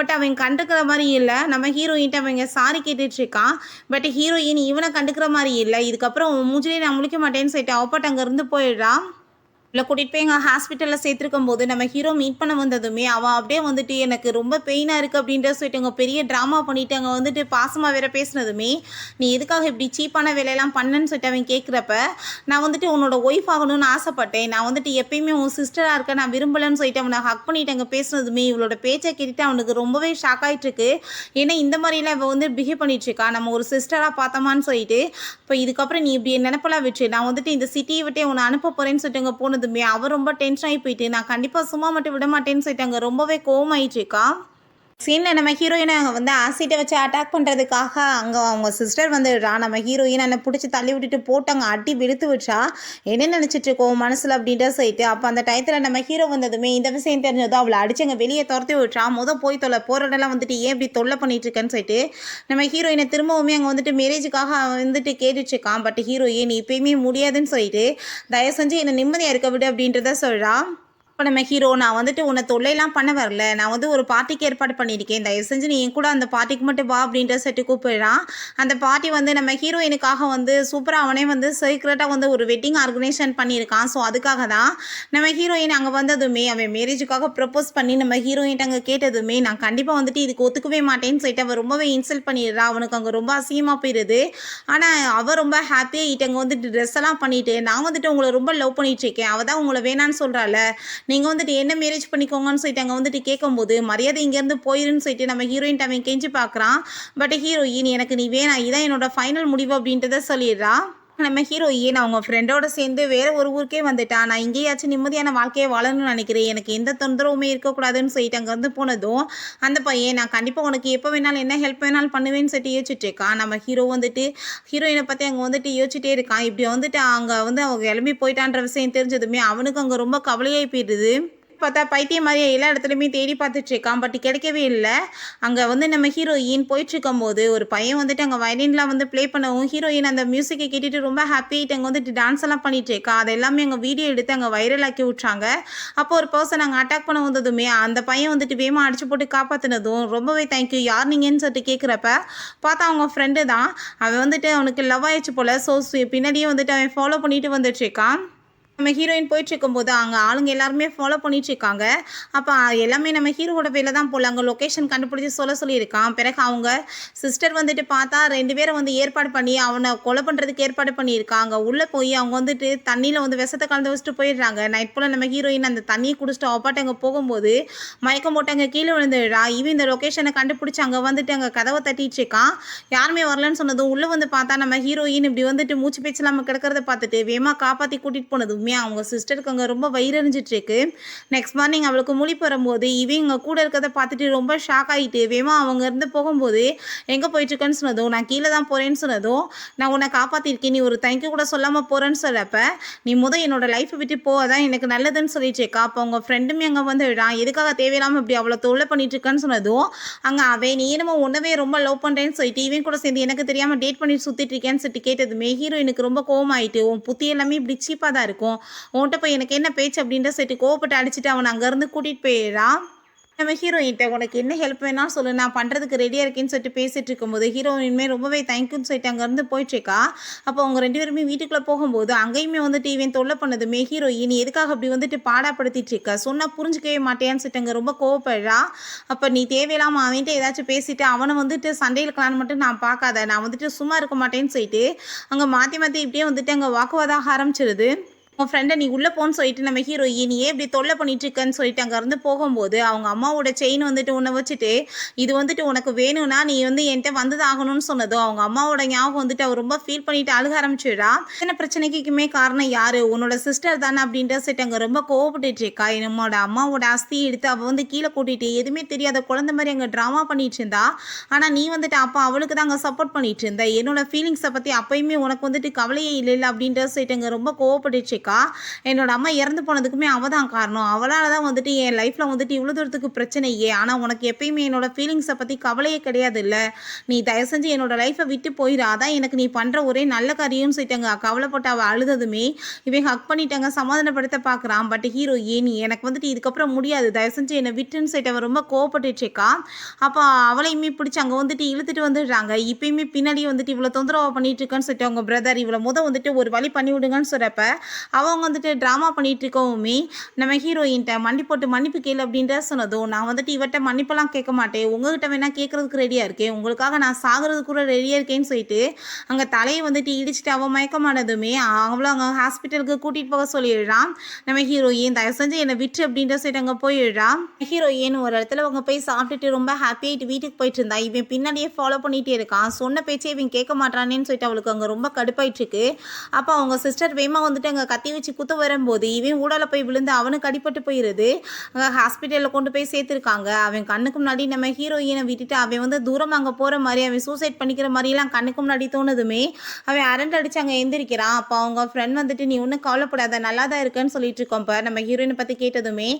பட் அவன் கண்டுக்கிற மாதிரி இல்லை. நம்ம ஹீரோயின்ட்டு அவங்க சாரி கேட்டுட்டு இருக்கான். பட் ஹீரோயின் இவனை கண்டுக்கிற மாதிரி இல்லை. இதுக்கப்புறம் மூஞ்சிலே நான் முழிக்க மாட்டேன்னு சொல்லிட்டு அவப்பாட்டு அங்கேருந்து போயிடுறான். இல்லை கூட்டிகிட்டு போய் எங்கள் ஹாஸ்பிட்டலில் சேர்த்துருக்கும் போது நம்ம ஹீரோ மீட் பண்ண வந்ததுமே அவள் அப்படியே வந்துட்டு எனக்கு ரொம்ப பெயினாக இருக்குது அப்படின்ற சொல்லிட்டு அங்கே பெரிய ட்ராமா பண்ணிவிட்டு அங்கே வந்துட்டு பாசமாக வேற பேசினதுமே நீ எதுக்காக இப்படி சீப்பான வேலையெல்லாம் பண்ணேன்னு சொல்லிட்டு அவன் கேட்குறப்ப நான் வந்துட்டு உன்னோட ஒய்ஃப் ஆகணும்னு ஆசைப்பட்டேன், நான் வந்துட்டு எப்பயுமே உன் சிஸ்டராக இருக்க நான் விரும்பலைன்னு சொல்லிட்டு அவனை ஹக் பண்ணிட்டு அங்கே பேசினதுமே இவளோட பேச்சை கேட்டுட்டு அவனுக்கு ரொம்பவே ஷாக் ஆகிட்டுருக்கு. ஏன்னா இந்த மாதிரிலாம் இவள் வந்து பிஹேவ் பண்ணிட்டுருக்கா, நம்ம ஒரு சிஸ்டராக பார்த்தோமான்னு சொல்லிட்டு இப்போ இதுக்கப்புறம் நீ இப்படி நினைப்பெல்லாம் விட்டு நான் வந்துட்டு இந்த சிட்டியை விட்டே உன்னை அனுப்ப போகிறேன்னு சொல்லிட்டு அங்கே போனது அவர் ரொம்ப டென்ஷன் ஆகி போயிட்டு நான் கண்டிப்பா சும்மா மட்டும் விட மாட்டேன்னு சொல்லிட்டாங்க. ரொம்பவே கோவமாயிட்டு இருக்கா. சீனில் நம்ம ஹீரோயினை அங்கே வந்து ஆசிட்டை வச்சு அட்டாக் பண்ணுறதுக்காக அங்கே அவங்க சிஸ்டர் வந்துடுறா. நம்ம ஹீரோயின் என்னை பிடிச்சி தள்ளி விட்டுட்டு போட்டு அங்கே அடி வெளுத்து வச்சா என்ன நினச்சிட்டு இருக்கோம் மனசில் அப்படின்ற சொல்லிட்டு அப்போ அந்த டயத்தில் நம்ம ஹீரோ வந்ததுமே இந்த விஷயம் தெரிஞ்சதோ அவளை அடிச்சு அங்கே வெளியே துரத்தி விட்றா. போய் தொல்லை போகிறடெல்லாம் வந்துட்டு ஏன் இப்படி தொல்லை பண்ணிட்டு இருக்கேன்னு சொல்லிட்டு நம்ம ஹீரோயினை திரும்பவுமே அங்கே வந்துட்டு மேரேஜுக்காக வந்துட்டு கேட்டுட்ருக்கான். பட் ஹீரோயின் இப்பயுமே முடியாதுன்னு சொல்லிட்டு தயவு செஞ்சு என்னை நிம்மதியாக இருக்க விடு அப்படின்றத சொல்கிறா. இப்போ நம்ம ஹீரோ, நான் வந்துட்டு உன்னை தொல்லைலாம் பண்ண வரல, நான் வந்து ஒரு பார்ட்டிக்கு ஏற்பாடு பண்ணியிருக்கேன், தயவு செஞ்சு நீ என் கூட அந்த பார்ட்டிக்கு மட்டும் வா அப்படின்ற சொல்லிட்டு கூப்பிடுறான். அந்த பார்ட்டி வந்து நம்ம ஹீரோயினுக்காக வந்து சூப்பராக அவனே வந்து சீக்ரெட்டாக வந்து ஒரு வெட்டிங் ஆர்கனைசேஷன் பண்ணியிருக்கான். ஸோ அதுக்காக தான் நம்ம ஹீரோயின் அங்கே வந்ததுமே அவன் மேரேஜுக்காக ப்ரப்போஸ் பண்ணி நம்ம ஹீரோயின்ட்டு அங்கே கேட்டதுமே நான் கண்டிப்பாக வந்துட்டு இதுக்கு ஒத்துக்கவே மாட்டேன்னு சொல்லிட்டு அவள் ரொம்பவே இன்சல்ட் பண்ணிடுறா. அவனுக்கு அங்கே ரொம்ப அசிங்கமாக போயிடுது. ஆனால் அவள் ரொம்ப ஹாப்பியாக அங்கே வந்துட்டு ட்ரெஸ் எல்லாம் பண்ணிட்டு, நான் வந்துட்டு உங்களை ரொம்ப லவ் பண்ணிட்டு இருக்கேன், அவள் தான் உங்களை வேணான்னு சொல்கிறாள், நீங்கள் வந்துட்டு என்ன மேரேஜ் பண்ணிக்கோங்கன்னு சொல்லிட்டு அங்கே வந்துட்டு கேட்கும்போது மரியாதை இங்கேருந்து போயிருன்னு சொல்லிட்டு நம்ம ஹீரோயின் அவன் கெஞ்சி பார்க்குறான். பட் ஹீரோயின், எனக்கு நீ வேணாம், இதான் என்னோட ஃபைனல் முடிவு அப்படின்றத சொல்லிடுறா. நம்ம ஹீரோயின் அவங்க ஃப்ரெண்டோட சேர்ந்து வேற ஒரு ஊருக்கே வந்துட்டா. நான் இங்கேயாச்சும் நிம்மதியான வாழ்க்கையை வாழணும்னு நினைக்கிறேன், எனக்கு எந்த தொந்தரவுமே இருக்கக்கூடாதுன்னு சொல்லிட்டு அங்கே வந்து போனதும் அந்த பையன், நான் கண்டிப்பாக உனக்கு எப்போ வேணாலும் என்ன ஹெல்ப் வேணாலும் பண்ணுவேன்னு சொல்லிட்டு யோசிச்சுட்டு இருக்கான். நம்ம ஹீரோ வந்துட்டு ஹீரோயினை பற்றி அங்கே வந்துட்டு யோசிச்சுட்டே இருக்கான். இப்படி வந்துட்டு அங்கே வந்து அவங்க கிளம்பி போயிட்டான்ற விஷயம் தெரிஞ்சதுமே அவனுக்கு அங்கே ரொம்ப கவலையாகி போயிடுது. பார்த்தா பைத்தியம் மாதிரியே எல்லா இடத்துலையுமே தேடி பார்த்துட்டு இருக்கான். பட் கிடைக்கவே இல்லை. அங்கே வந்து நம்ம ஹீரோயின் போயிட்டுருக்கும் போது ஒரு பையன் வந்துட்டு அங்கே வயலின்லாம் வந்து ப்ளே பண்ணவும் ஹீரோயின் அந்த மியூசிக்கை கேட்டுட்டு ரொம்ப ஹாப்பியாகிட்டு அங்கே வந்துட்டு டான்ஸ் எல்லாம் பண்ணிட்டு இருக்கா. அது எல்லாமே அங்கே வீடியோ எடுத்து அங்கே வைரல் ஆக்கி விட்றாங்க. அப்போ ஒரு பர்சன் அங்கே அட்டாக் பண்ண வந்ததுமே அந்த பையன் வந்துட்டு வேமா அடிச்சு போட்டு காப்பாற்றினதும் ரொம்பவே தேங்க்யூ, யார் நீங்கன்னு சொல்லிட்டு கேட்குறப்ப பார்த்தா அவங்க ஃப்ரெண்டு தான். அவன் வந்துட்டு அவனுக்கு லவ் ஆயிடுச்சு போல். ஸோ பின்னாடியே வந்துட்டு அவன் ஃபாலோ பண்ணிட்டு வந்துட்டு இருக்கான். நம்ம ஹீரோயின் போயிட்டுருக்கும்போது அங்கே ஆளுங்க எல்லாருமே ஃபாலோ பண்ணிட்டுருக்காங்க. அப்போ எல்லாமே நம்ம ஹீரோவோட வேலை தான் போல். அங்கே லொக்கேஷன் கண்டுபிடிச்சி சொல்லியிருக்கான். பிறகு அவங்க சிஸ்டர் வந்துட்டு பார்த்தா 2 பேரை வந்து ஏற்பாடு பண்ணி அவனை கொலை பண்ணுறதுக்கு ஏற்பாடு பண்ணியிருக்காங்க. உள்ளே போய் அவங்க வந்துட்டு தண்ணியில் வந்து விஷத்தை கலந்து வச்சுட்டு போயிடுறாங்க. நைட் போல் நம்ம ஹீரோயின் அந்த தண்ணியை குடிச்சிட்டு அப்பாட்ட அங்கே போகும்போது மயக்கம் போட்டு அங்கே கீழே விழுந்துடுறா. இவன் இந்த லொக்கேஷனை கண்டுபிடிச்சி அங்கே வந்துட்டு அங்கே கதவை தட்டிட்டு இருக்கான். யாருமே வரலன்னு சொன்னதும் உள்ளே வந்து பார்த்தா நம்ம ஹீரோயின் இப்படி வந்துட்டு மூச்சு பேச்சு இல்லாமல் கிடக்கிறத பார்த்துட்டு வேமா காப்பாற்றி கூட்டிகிட்டு போனதும் அவங்க சிஸ்டருக்கு அங்கே ரொம்ப வயிறறிஞ்சிட்டு இருக்கு. நெக்ஸ்ட் மார்னிங் அவளுக்கு முழிப்பு வரும்போது இவங்க கூட இருக்கிறத பார்த்துட்டு ரொம்ப ஷாக் ஆகிட்டு வேமா அவங்க இருந்து போகும்போது எங்கே போயிட்டுருக்கேன்னு சொன்னதும் நான் கீழே தான் போகிறேன்னு சொன்னதும் நான் உன்னை காப்பாற்றிருக்கேன், நீ ஒரு தேங்க்யூ கூட சொல்லாமல் போகிறேன்னு சொல்லப்ப நீ என்னோட லைஃப்பை விட்டு போதான் எனக்கு நல்லதுன்னு சொல்லிட்டு இருக்கா. அப்போ அவங்க ஃப்ரெண்டுமே அங்கே வந்து விடான், எதுக்காக தேவையில்லாமல் இப்படி அவ்வளோ தொல்லை பண்ணிட்டு இருக்கேன்னு சொன்னதும் அங்கே அவன் நீ என்னமோ உன்னவே ரொம்ப லவ் பண்ணுறேன்னு சொல்லிட்டு இவன் கூட சேர்ந்து எனக்கு தெரியாமல் டேட் பண்ணிட்டு சுற்றிட்டு இருக்கேன்னு சொல்லிட்டு கேட்டதுமே ஹீரோயினுக்கு ரொம்ப கோவமாயிட்டு, உன் புத்தி எல்லாமே இப்படி சீப்பாக தான் இருக்கும், உன்கிட்ட போய் எனக்கு என்ன பேச்சு அப்படின்ற சொல்லிட்டு கோவப்பட்டு அடிச்சுட்டு அவன் அங்கேருந்து கூட்டிகிட்டு போயிடுறான். நம்ம ஹீரோயின்ட்ட உனக்கு என்ன ஹெல்ப் வேணாலும் சொல்லு, நான் பண்ணுறதுக்கு ரெடியாக இருக்கேன்னு சொல்லிட்டு பேசிகிட்டு இருக்கும்போது ஹீரோயின்மே ரொம்பவே தேங்க்யூன்னு சொல்லிட்டு அங்கேருந்து போயிட்டுருக்கா. அப்போ அவங்க 2 பேருமே வீட்டுக்குள்ளே போகும்போது அங்கேயுமே வந்துட்டு இவன் தொல்லை பண்ணதுமே ஹீரோயின் எதுக்காக அப்படி வந்துட்டு பாடாப்படுத்திட்டு இருக்கா, சொன்னால் புரிஞ்சிக்கவே மாட்டேன்னு சொல்லிட்டு அங்கே ரொம்ப கோவப்படுறா. அப்போ நீ தேவையில்லாமல் அவன்கிட்ட ஏதாச்சும் பேசிட்டு அவனை வந்துட்டு சண்டையில் இருக்கலான்னு மட்டும் நான் பார்க்காத, நான் வந்துட்டு சும்மா இருக்க மாட்டேன்னு சொல்லிட்டு அங்கே மாற்றி மாற்றி இப்படியே வந்துட்டு அங்கே வாக்குவாதம் ஆரம்பிச்சிருது. உன் ஃப்ரெண்டை நீ உள்ளே போன்னு சொல்லிட்டு நம்ம ஹீரோயின் நீ இப்படி தொல்லை பண்ணிட்டு இருக்கன்னு சொல்லிட்டு அங்கேருந்து போகும்போது அவங்க அம்மாவோட செயின் வந்துட்டு உன்னை வச்சுட்டு இது வந்துட்டு உனக்கு வேணும்னா நீ வந்து என்கிட்ட வந்து ஆகணும்னு சொன்னதும் அவங்க அம்மாவோட ஞாபகம் வந்துட்டு அவர் ரொம்ப ஃபீல் பண்ணிட்டு அழுக ஆரம்பிச்சிடா. என்ன பிரச்சனைக்குமே காரணம் யாரு, உன்னோட சிஸ்டர் தானே அப்படின்ற சொல்லிட்டு அங்கே ரொம்ப கோவப்பட்டு இருக்கா. என்னோட அம்மாவோட அஸ்தி எடுத்து அவள் வந்து கீழே கூட்டிட்டு எதுவுமே தெரியாத குழந்தை மாதிரி அங்கே ட்ராமா பண்ணிட்டு இருந்தா. ஆனால் நீ வந்துட்டு அப்போ அவளுக்கு தான் அங்கே சப்போர்ட் பண்ணிட்டு இருந்த, என்னோட ஃபீலிங்ஸை பற்றி அப்பயுமே உனக்கு வந்துட்டு கவலையே இல்லை அப்படின்ற சொல்லிட்டு அங்கே ரொம்ப கோவப்பட்டு என்னோட அம்மா இறந்து போனதுக்குமே அவள் தான் காரணம், அவளால் தான் வந்துட்டு என் லைஃப்பில் வந்துட்டு இவ்வளோ தூரத்துக்கு பிரச்சனையே, ஆனால் உனக்கு எப்பயுமே என்னோட ஃபீலிங்ஸை பற்றி கவலையே கிடையாது இல்லை, நீ தயவு செஞ்சு என்னோட லைஃப்பை விட்டு போயிடா, அதான் எனக்கு நீ பண்ணுற ஒரே நல்ல காரியம்னு சொல்லிட்டாங்க. கவலைப்பட்டு அவள் அழுததுமே இவன் ஹக் பண்ணிட்டாங்க, சமாதானப்படுத்த பார்க்குறான். பட் ஹீரோ நீ எனக்கு வந்துட்டு இதுக்கப்புறம் முடியாது, தயவு செஞ்சு என்னை விட்டுன்னு சொல்லிட்டு அவன் ரொம்ப கோவப்பட்டுருக்கா. அப்போ அவளையுமே பிடிச்சி அங்கே வந்துட்டு இழுத்துட்டு வந்துடுறாங்க. இப்பயுமே பின்னாடியே வந்துட்டு இவ்வளோ தொந்தரவு பண்ணிட்டு இருக்கேன்னு சொல்லிட்டு அவங்க பிரதர் இவ்வளோ வந்துட்டு ஒரு வழி பண்ணி விடுங்கன்னு சொல்கிறப்ப அவங்க வந்துட்டு ட்ராமா பண்ணிட்டு இருக்கவுமே நம்ம ஹீரோயின்ட்ட மண்டி போட்டு மன்னிப்பு கேளு அப்படின்ற சொன்னதும் நான் வந்துட்டு இவர்கிட்ட மன்னிப்பெல்லாம் கேட்க மாட்டேன், உங்ககிட்ட வேணா கேட்கறதுக்கு ரெடியாக இருக்கேன், உங்களுக்காக நான் சாகிறது கூட ரெடியாக இருக்கேன்னு சொல்லிட்டு அங்கே தலையை வந்துட்டு இடிச்சுட்டு அவள் மயக்கமானதுமே அவளை அங்கே ஹாஸ்பிட்டலுக்கு கூட்டிகிட்டு போக சொல்லிடுறான். நம்ம ஹீரோயின் தயவு செஞ்சு என்னை விட்டு அப்படின்ற சொல்லிட்டு அங்கே போயிடுறான். ஹீரோயின் ஒரு இடத்துல அவங்க போய் சாப்பிட்டுட்டு ரொம்ப ஹாப்பியாகிட்டு வீட்டுக்கு போயிட்டு இருந்தா. இவன் பின்னாடியே ஃபாலோ பண்ணிகிட்டே இருக்கான். சொன்ன பேச்சே இவன் கேட்க மாட்டானேன்னு சொல்லிட்டு அவளுக்கு அங்கே ரொம்ப கடுப்பாயிட்டு இருக்கு. அப்போ அவங்க சிஸ்டர் வேமா வந்துட்டு அங்கே கத்தி வச்சு குத்த வரும்போது இவன் ஊடால போய் விழுந்து அவனுக்கு அடிபட்டு போயிடுது. அங்கே ஹாஸ்பிட்டலில் கொண்டு போய் சேர்த்துருக்காங்க. அவன் கண்ணுக்கு முன்னாடி நம்ம ஹீரோயினை விட்டுட்டு அவன் வந்து தூரம் அங்கே போகிற மாதிரி அவன் சூசைட் பண்ணிக்கிற மாதிரிலாம் கண்ணுக்கு முன்னாடி தோணுதுமே அவன் அரண்டு அடிச்சு அங்கே எந்திரிக்கிறான். அப்போ அவங்க ஃப்ரெண்ட் வந்துட்டு நீ ஒன்றும் கவலைப்படாத நல்லா தான் இருக்குன்னு சொல்லிட்டு இருக்கோம். இப்போ நம்ம ஹீரோயினை பற்றி கேட்டதுமே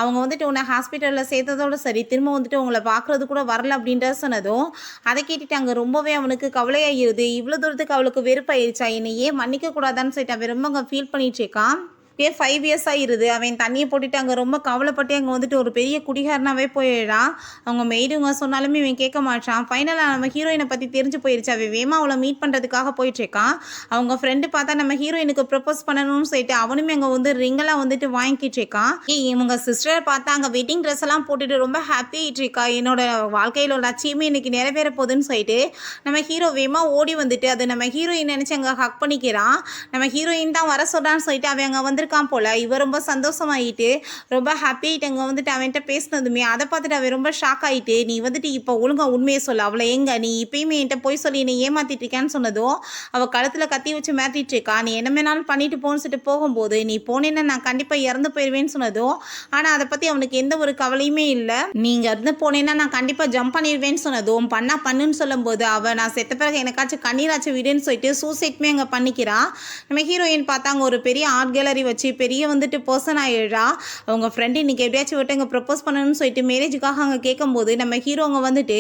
அவங்க வந்துட்டு உன்னை ஹாஸ்பிட்டலில் சேர்த்ததோட சரி திரும்ப வந்துட்டு உங்களை பார்க்குறது கூட வரல அப்படின்ற சொன்னதும் அதை கேட்டுட்டு அங்கே ரொம்பவே அவனுக்கு கவலையாகிருது. இவ்வளோ தூரத்துக்கு அவளுக்கு வெறுப்பாயிருச்சா, என்னை ஏன் மன்னிக்க கூடாதான்னு சொல்லிட்டு அவன் ரொம்ப அங்கே ஃபீல் பண்ணிட்டு இருக்கான். இப்படியே 5 இயர்ஸ் ஆயிருது. அவன் தண்ணியை போட்டுட்டு அங்கே ரொம்ப கவலைப்பட்டு அங்கே வந்துட்டு ஒரு பெரிய குடிகாரனாவே போயிடுறான். அவங்க மெய்டுங்க சொன்னாலுமே இவன் கேட்க மாட்டான். ஃபைனலாக நம்ம ஹீரோயினை பற்றி தெரிஞ்சு போயிடுச்சு. அவன் வேமா அவளை மீட் பண்ணுறதுக்காக போயிட்டுருக்கான். அவங்க ஃப்ரெண்டு பார்த்தா நம்ம ஹீரோயினுக்கு ப்ரப்போஸ் பண்ணணும்னு சொல்லிட்டு அவனுமே அங்கே வந்து ரிங்கெல்லாம் வந்துட்டு வாங்கிக்கிட்டு இருக்கான். இவங்க சிஸ்டர் பார்த்தா அங்கே வெட்டிங் ட்ரெஸ் எல்லாம் போட்டுட்டு ரொம்ப ஹாப்பி ஆகிட்டு இருக்கா. என்னோட வாழ்க்கையில் லட்சியமே இன்னைக்கு நிறைவேற போகுதுன்னு சொல்லிட்டு நம்ம ஹீரோ வேமா ஓடி வந்துட்டு அது நம்ம ஹீரோயின் நினச்சி அங்கே ஹக் பண்ணிக்கிறான். நம்ம ஹீரோயின் தான் வர சொல்கிறான்னு சொல்லிட்டு அவன் அங்கே வந்திருக்கான் போல். இவன் ரொம்ப சந்தோஷமாயிட்டு ரொம்ப ஹாப்பி ஆகிட்டு அங்கே வந்துட்டு அவன்கிட்ட பேசினதுமே அதை பார்த்துட்டு அவன் ரொம்ப ஷாக் ஆகிட்டு, நீ வந்துட்டு இப்போ ஒழுங்காக உண்மையை சொல்ல, அவளை எங்க நீ இப்பயுமே என்கிட்ட போய் சொல்லி என்னை ஏமாத்திட்டு இருக்கான்னு சொன்னதும் அவள் கழுத்தில் கத்தி வச்சு மாட்டிட்டு இருக்கா. நீ என்ன வேணாலும் பண்ணிட்டு போன்னு சொல்லிட்டு போகும்போது நீ போனேன்னா நான் கண்டிப்பாக இறந்து போயிடுவேன்னு சொன்னதும் ஆனால் அதை பற்றி அவனுக்கு எந்த ஒரு கவலையுமே இல்லை. நீங்கள் இருந்து போனேன்னா நான் கண்டிப்பாக ஜம்ப் பண்ணிடுவேன்னு சொன்னதும் பண்ணுன்னு சொல்லும்போது அவள் நான் செத்த பிறகு எனக்காச்சும் கண்ணீராச்சும் விடுன்னு சொல்லிட்டு சூசைட்மே அங்கே பண்ணிக்கிறான். நம்ம ஹீரோயின் பார்த்தா அங்கே ஒரு பெரிய ஆர்ட் கேலரி வச்சு பெரிய வந்துட்டு பர்சன் ஆகிடுறா. அவங்க ஃப்ரெண்டு இன்னைக்கு எப்படியாச்சும் விட்டு அங்கே ப்ரப்போஸ் பண்ணணும்னு சொல்லிட்டு மேரேஜுக்காக அங்கே கேட்கும்போது நம்ம ஹீரோ அங்கே வந்துட்டு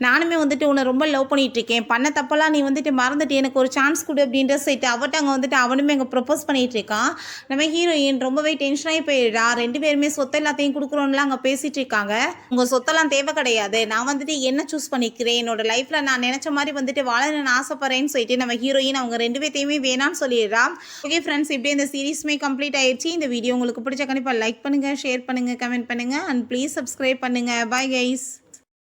நானுமே வந்துட்டு உன்னை ரொம்ப லவ் பண்ணிட்டு இருக்கேன், பண்ண தப்பெல்லாம் நீ வந்துட்டு மறந்துட்டு எனக்கு ஒரு சான்ஸ் கொடு அப்படின்ற சொல்லிட்டு அவட்ட அங்கே வந்துட்டு அவனுமே அங்கே ப்ரப்போஸ் பண்ணிட்டு இருக்கான். நம்ம ஹீரோயின் ரொம்பவே டென்ஷனாகி போயிடுறா. 2 பேருமே சொத்து எல்லாத்தையும் கொடுக்குறோம்லாம் அங்கே பேசிட்டு இருக்காங்க. உங்கள் சொத்தெல்லாம் தேவை கிடையாது, நான் வந்துட்டு என்ன சூஸ் பண்ணிக்கிறேன், என்னோட லைஃப்பில் நான் நினச்ச மாதிரி வந்துட்டு வாழணும்னு ஆசைப்படுறேன்னு சொல்லிட்டு நம்ம ஹீரோயின் அவங்க 2 பேர்த்தையுமே வேணான்னு சொல்லிடுறா. ஓகே ஃப்ரெண்ட்ஸ், இப்படியே இந்த சீரீஸுமே கம்ப்ளீட் ஆயிடுச்சு. இந்த வீடியோ உங்களுக்கு பிடிச்ச கண்டிப்பாக லைக் பண்ணுங்கள், ஷேர் பண்ணுங்கள், கமெண்ட் பண்ணுங்கள் அண்ட் ப்ளீஸ் சப்ஸ்கிரைப் பண்ணுங்கள். Bye guys.